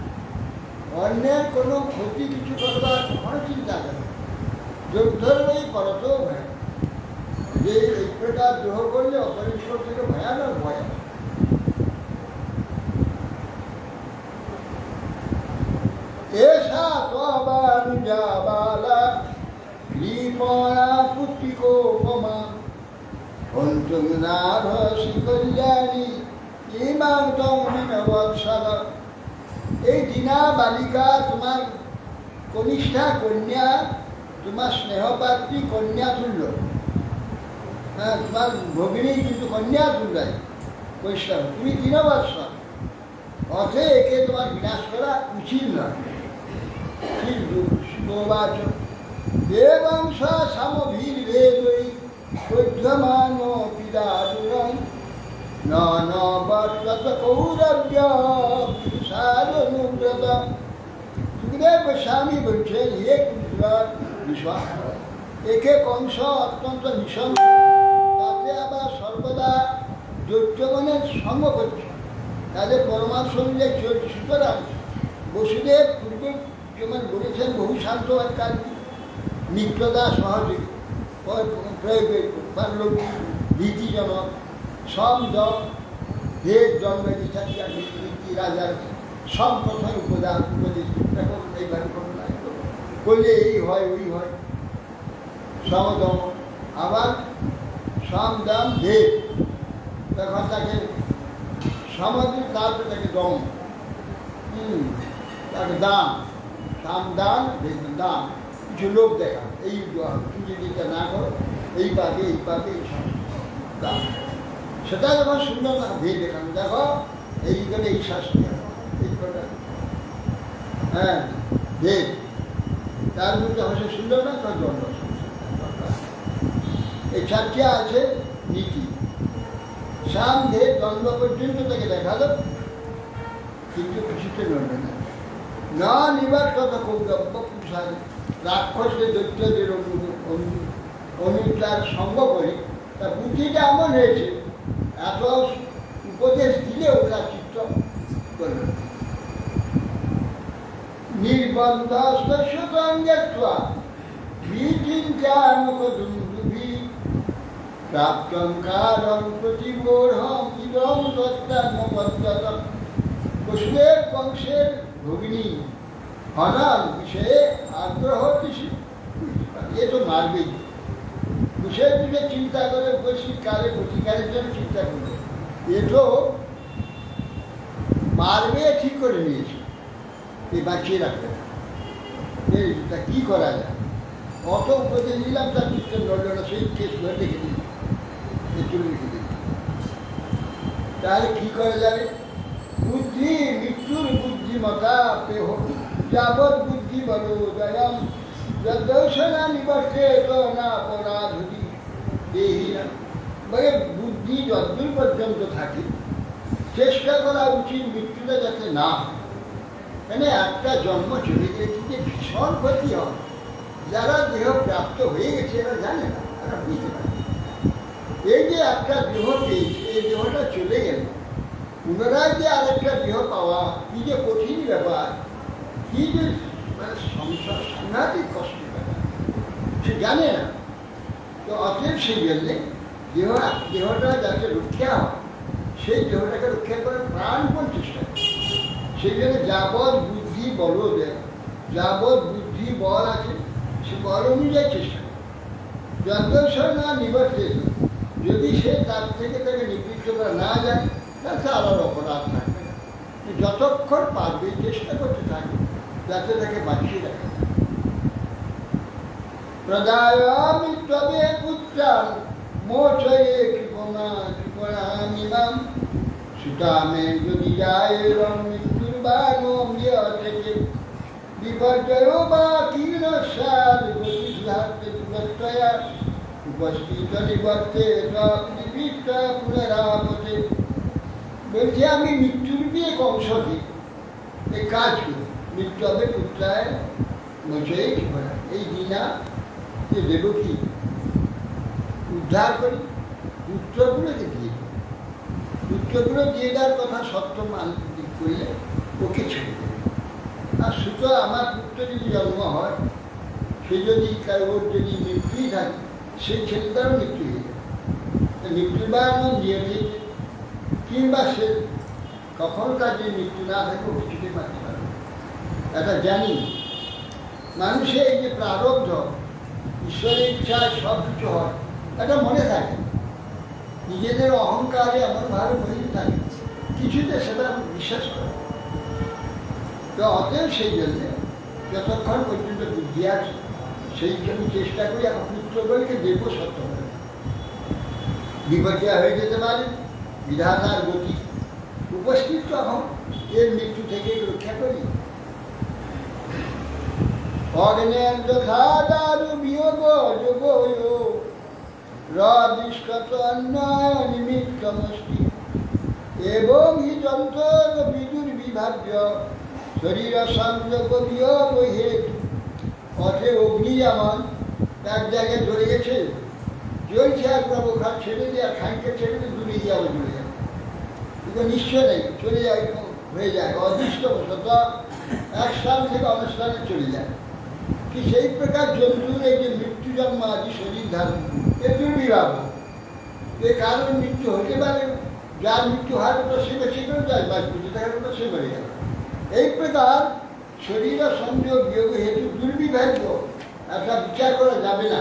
[SPEAKER 2] অন্যের কোনো ক্ষতি কিছু করবার কখনো চিন্তা করে। যোগধর্মই করতো ভয়, যে এই প্রকার দ্রোহ করলে অপরের নিকট থেকে ভয়ানক ভয়। এসা তবানুজাবালা কৃপণা পুত্রিকোপমা অন্তর্নাভসি কল্যাণী ইমাং তং বিনবৎসল। এই দীনা বালিকা তোমার কনিষ্ঠা কন্যা, তোমার স্নেহপাত্রী কন্যা তুল্য, হ্যাঁ, তোমার ভগিনী কিন্তু কন্যা তুল্যায় বৈষ্ণব, তুমি দীনবৎসল, অথে একে তোমার বিনাশ করা উচিত নয়। ঠিক শুভবাচক দেবংশ সমভীর বেদই বৈদ্যমান পিদাদুরং নন বর্তত কৌরব্য সারনুব্রত। সুখদেব গোস্বামী বলছেন, হে কুমার বিশ্বাস, একে কংস অত্যন্ত নিঃসঙ্গ, তাতে আবার সর্বদা দৈত্যগণের সঙ্গ করছে, তাদের পরমার সঙ্গে চলছে। সুতরাং বসুদেব পূর্বে যেমন বলেছেন বহু শান্ত কাজ মিত্রদা সহযোগী প্রয়োগ পারলৌকিক ভীতিজনক সমদম ভেদ জন্মে বিচারিয়া নীতি রাজার সব কথার উপদেশ দেখো এইভাবে করলে এই হয় ওই হয়। সমদম আবার সমদম ভেদ, তখন তাকে সমাধির তারপরে তাকে দম, তাকে দান, দান দান, কিছু লোক দেখা, এই তুমি যদি এটা না করো এই পাবে এই পাবে, এই সব দান। সেটা যখন সুন্দর না ভেদ দেখানো, দেখো এইখানে এই শাস্তি, এই কটা হ্যাঁ ভেদ, তার মধ্যে হচ্ছে সুন্দর না তার দণ্ড। এই চারটি আছে নীতি, সাম ভেদ দ্বন্দ্ব পর্যন্ত তাকে দেখালো, কিন্তু কিছুতে নড়বে না। না নিবার কথা কৌরব্য পুষায়, রাক্ষসদের দৈত্যদের অনুতার সঙ্গ করে তার বুদ্ধিটা এমন হয়েছে, এত উপদেশ দিলেও তার চিত্ত করবে। নির্বন্ধস্তঙ্গেত্বা বিচিন্তানুকদুন্দুভি প্রাপ্তং কারং প্রতিবোধম ইদং তত্ত্বান্নপদ্যতম। বসুদেব বংশের ভগিনী হনার বিষয়ে আগ্রহ বেশি, এ তো মারবেই। বিষয়ের দিকে চিন্তা করে উপস্থিত কালে প্রতিকারের জন্য চিন্তা করবে, এ তো মারবে ঠিক করে নিয়েছে, এ বাঁচিয়ে রাখবে। তা কী করা যায়, অত উপদেশ দিলাম তার চিত্র নড়ল না, সেই কেস ধরে রেখে দিল, চলে রেখে দিল। তাহলে কী করা যাবে? বুদ্ধি মৃত্যুর বুদ্ধিমতা পেহ যাবৎ বুদ্ধি বলোদয়ম যদৌষণা নিবর্তে তো না অপরাধী দেহি না। বলে বুদ্ধি যদ্দূর পর্যন্ত থাকে চেষ্টা করা উচিত মৃত্যুটা যাতে না হয়। মানে একটা জন্ম চলে গেছে যে ভীষণ ক্ষতি হয়, যারা দেহ প্রাপ্ত হয়ে গেছে এরা জানে না, এরা বুঝতে পারে। এই যে একটা দেহ পেয়েছে, এই দেহটা চলে গেল, পুনরায় যে আরেকটা দেহ পাওয়া কি যে কঠিন ব্যাপার, কি যে মানে সংসার সাংঘাতিক কষ্টের ব্যাপার, সে জানে না। তো অতএব সেই জন্যে দেহটা যাতে রক্ষা হয়, সেই দেহটাকে রক্ষা করে প্রাণপণ চেষ্টা করে। সেই জন্য যাবৎ বুদ্ধি বল দেয়, যাবৎ বুদ্ধি বল আছে সে বল অনুযায়ী চেষ্টা করে। যদ্দর্শন না নিবর্তে, যদি সে তার থেকে তাকে নিবৃত্ত করা না যায় তাতে আলাদা অপরাধ থাকবে না। যতক্ষণ পারবে চেষ্টা করতে থাকবে যাতে তাকে বাঁচিয়ে রাখে। প্রদায়ামি তবে পুত্রান মোচয়ে কৃপণামিমাম সুতামে যদি যায় রং মৃত্যুর বানিয়া থেকে বিপর্যয় বা কীর্ণ সার গতিধারতে পুরস্তয়া উপস্থিত নিবর্তে নিবৃত্তা পুনরাবতে। বলছে আমি মৃত্যুর দিয়ে কংসকে এই কাজ করি, মৃত্যু হবে পুত্রায় মোচয়ে কৃপণা, এই দিনা যে দেবকী উদ্ধার করি, পুত্রগুলোকে দিয়ে দিই। পুত্রগুলো দিয়ে দেওয়ার কথা সত্য মানবিক করলে ওকে ছেড়ে দেবে। আর সুতরাং আমার পুত্র যদি জন্ম হয়, সে যদি ওর যদি মৃত্যুই থাকে, সেই ছেলেটারও মৃত্যু হয়ে যাবে। মৃত্যুর বাড়ানো দিয়ে দিয়েছে, কিংবা সে কখনো তার যে মৃত্যু না থাকে ও কিছুতে পারতে পারবে। এটা জানি মানুষের এই যে প্রারব্ধ, ঈশ্বরের ইচ্ছায় সব কিছু হয়, এটা মনে থাকে। নিজেদের অহংকারে এমনভাবে মনে থাকে, কিছুতে সেটা বিশ্বাস করে। তো অতএব সেই জন্যে যতক্ষণ পর্যন্ত বুদ্ধি আছে সেই জন্য চেষ্টা করি এখন পুত্রগুলিকে দেবো সত্য করে। বিপর্যয় হয়ে যেতে পারে, বিধাতার গতি উপস্থিত তখন এর মৃত্যু থেকে রক্ষা করি। অগ্নেন যথা দারু বিয়োগ যোগয় রদিষ্কত অন্যায় নিমিত্তমস্তি এবং হি যন্ত্র বিদুর বিভাজ্য শরীর সংযোগ বিয়োগ হেতু। পথে অগ্নি যেমন এক জায়গায় ধরে গেছে, জ্বলছে আর প্রভুখান ছেড়ে দিয়ে আর খাইকে ছেড়ে দিয়ে দূরে গিয়ে আবার চলে যাবে, কিন্তু নিশ্চয় নেই, চলে যায়, হয়ে যায় অদৃষ্ট বশত এক স্থান থেকে অন্য স্থানে চলে যায়। কি সেই প্রকার জন্তুর এই যে মৃত্যু জন্ম আদি শরীর ধারণ এ দুর্বিভাব, এ কারণ মৃত্যু হতে পারে, যার মৃত্যু হয় তো সে বেশি করে যায়, বা বেঁচে থাকার তো সে মরে গেল। এই প্রকার শরীর সংযোগ বিয়োগ হেতু দুর্বিভাগ্য, একটা বিচার করা যাবে না।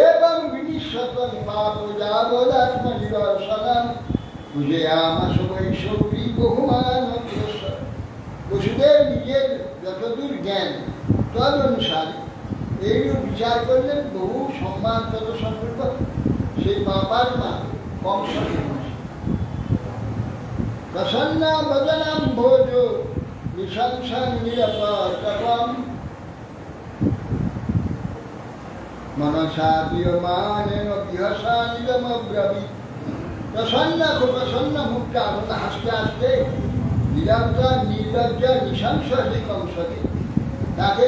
[SPEAKER 2] এবং বিনিশ্বতন পাপ যাবদাত্ম নিরসনম পূজয়ামাস বৈশৌরী বহুমান। বসুদেব নিজের যতদূর জ্ঞান তদ অনুসারে এইরূপ বিচার করলেন, বহু সম্মান তত সম্পর্ক সেই পাপার মা কংস প্রসন্ন বদনাম ভোজ নিশংসন নিরপম মনসা প্রিয়মানেন বিহসানিদমব্রবীৎ। প্রসন্ন খুব প্রসন্ন মুখটা আনন্দ হাসতে হাসতে নিরন্তর নির্লজ্জ নৃশংস সেই কংসকে তাকে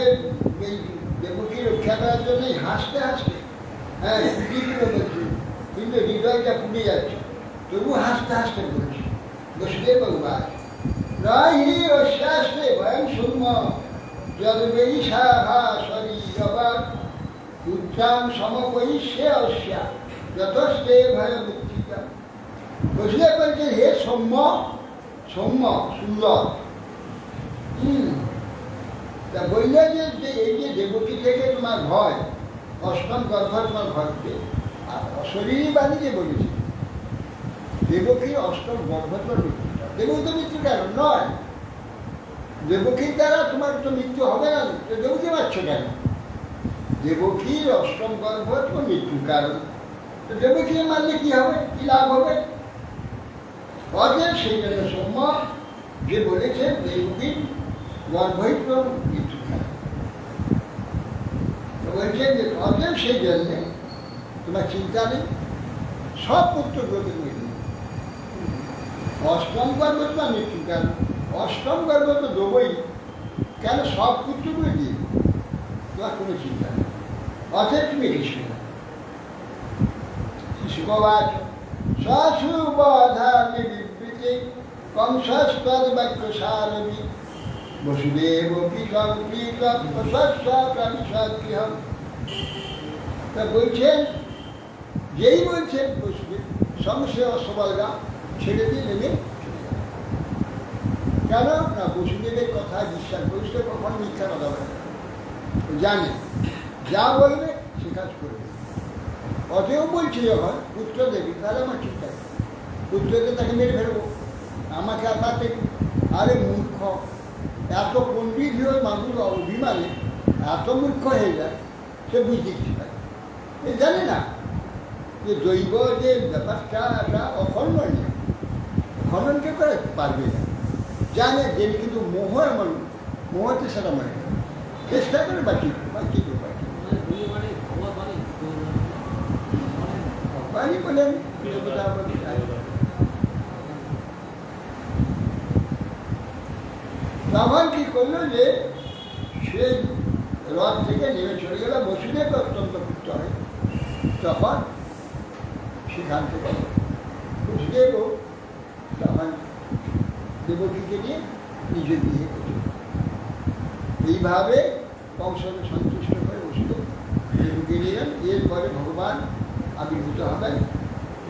[SPEAKER 2] এই দেবকী রক্ষা করার জন্যই হাসতে হাসতে, হ্যাঁ দিদিগুলো বলছে, কিন্তু হৃদয়টা পুড়ে যাচ্ছে, তবু হাসতে হাসতে বলছে বসুদেব ভগবান রাহি অশ্বাসে ভয়ং শূন্য যদবেই সাহা শরীরবাদ উজ্জাম সমবৈশ্যে অস্যা যতস্তে ভয় মুক্তিতা। বসুদেব বলছে, হে সৌম্য, সৌম্য সুন্দর। তা বললে যে এই যে দেবকী থেকে তোমার ভয়, অষ্টম গর্ভ তোমার ভয়কে, আর অশরীরী বাণী যে বলেছে দেবকীর অষ্টম গর্ভ তোমার মৃত্যুটা, দেবকী তো মৃত্যু কারণ নয়, দেবকীর দ্বারা তোমার তো মৃত্যু হবে না, দেবকী পাচ্ছ কেন? দেবকীর অষ্টম গর্ভ তোমার মৃত্যুর কারণ, তো দেবকী মানলে কি হবে, কি লাভ হবে? অতএব সেই জন্য সৌম্য যে বলেছে দেবকীর গর্ভই তো মৃত্যুর কারণ, বলছেন যে অতএব সেই জন্যে তোমার চিন্তা নেই, সব পুত্র গ্রহণ করে দিন। অষ্টম গর্ভ তোমার মৃত্যুর কারণ, অষ্টম গর্ভ তো দেবই, কেন সব পুত্র করে দিয়ে তোমার কোনো চিন্তা নেই। অতএব তুমি কৃষ্ণ শিশুবাচ সশুবধামি বিবৃতি কংসস্তদ বাক্য সারবি বসুদেব তা বলছেন, যেই বলছেন বসুদেব সংশয় অসবলরা ছেড়ে দিয়ে নেমে কেন না, বসুদেবের কথায় বিশ্বাস, বসুদেব কখনো মিথ্যা কথা বলে না, জানে যা বলবে সে কাজ করবে। অতএব বলছি যখন পুত্র দেবী, তাহলে আমার ঠিক থাকে, পুত্রকে তাকে মেরে ফেলবো, আমাকে আর তাতে, আরে মূর্খ, এত পণ্ডিত হয়ে মানুষ অভিমানে এত মূর্খ হয়ে যায়, সে বুঝতে কিছু পারে, এ জানে না যে দৈব যে ব্যাপারটা একটা অখণ্ডন, খনন কে করে পারবে না, জানে যে, কিন্তু মোহ এমন, মোহতে সেটা মনে চেষ্টা করে বাকি বাকি ভগবানই বলেন। তখন কি করলো যে সে রথ থেকে নেমে চলে গেল, বসুদেব অত্যন্ত পুত্র হয়, তখন সেখান থেকে বসুদেবও তখন দেবকীকে নিয়ে নিজে বিয়ে করছে। এইভাবে কংসকে সন্তুষ্ট করে বসুদেব দেবকী নিলেন। এরপরে ভগবান আবির্ভূত হবেন,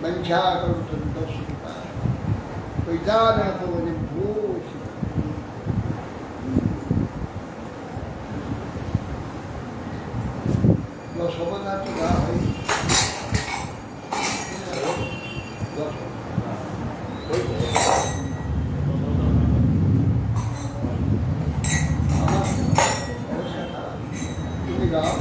[SPEAKER 2] বঞ্ছা করুন দর্শক ওই যারা তো ভূষ সবনাথ গা হয় তুমি গাও।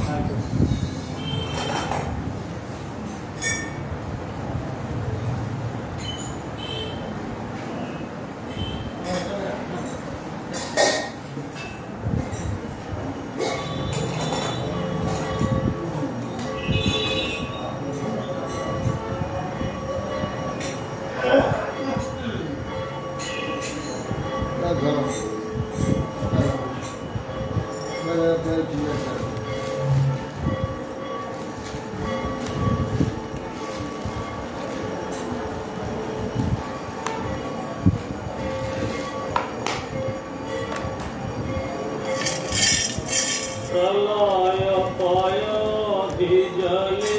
[SPEAKER 4] प्रलय पय जले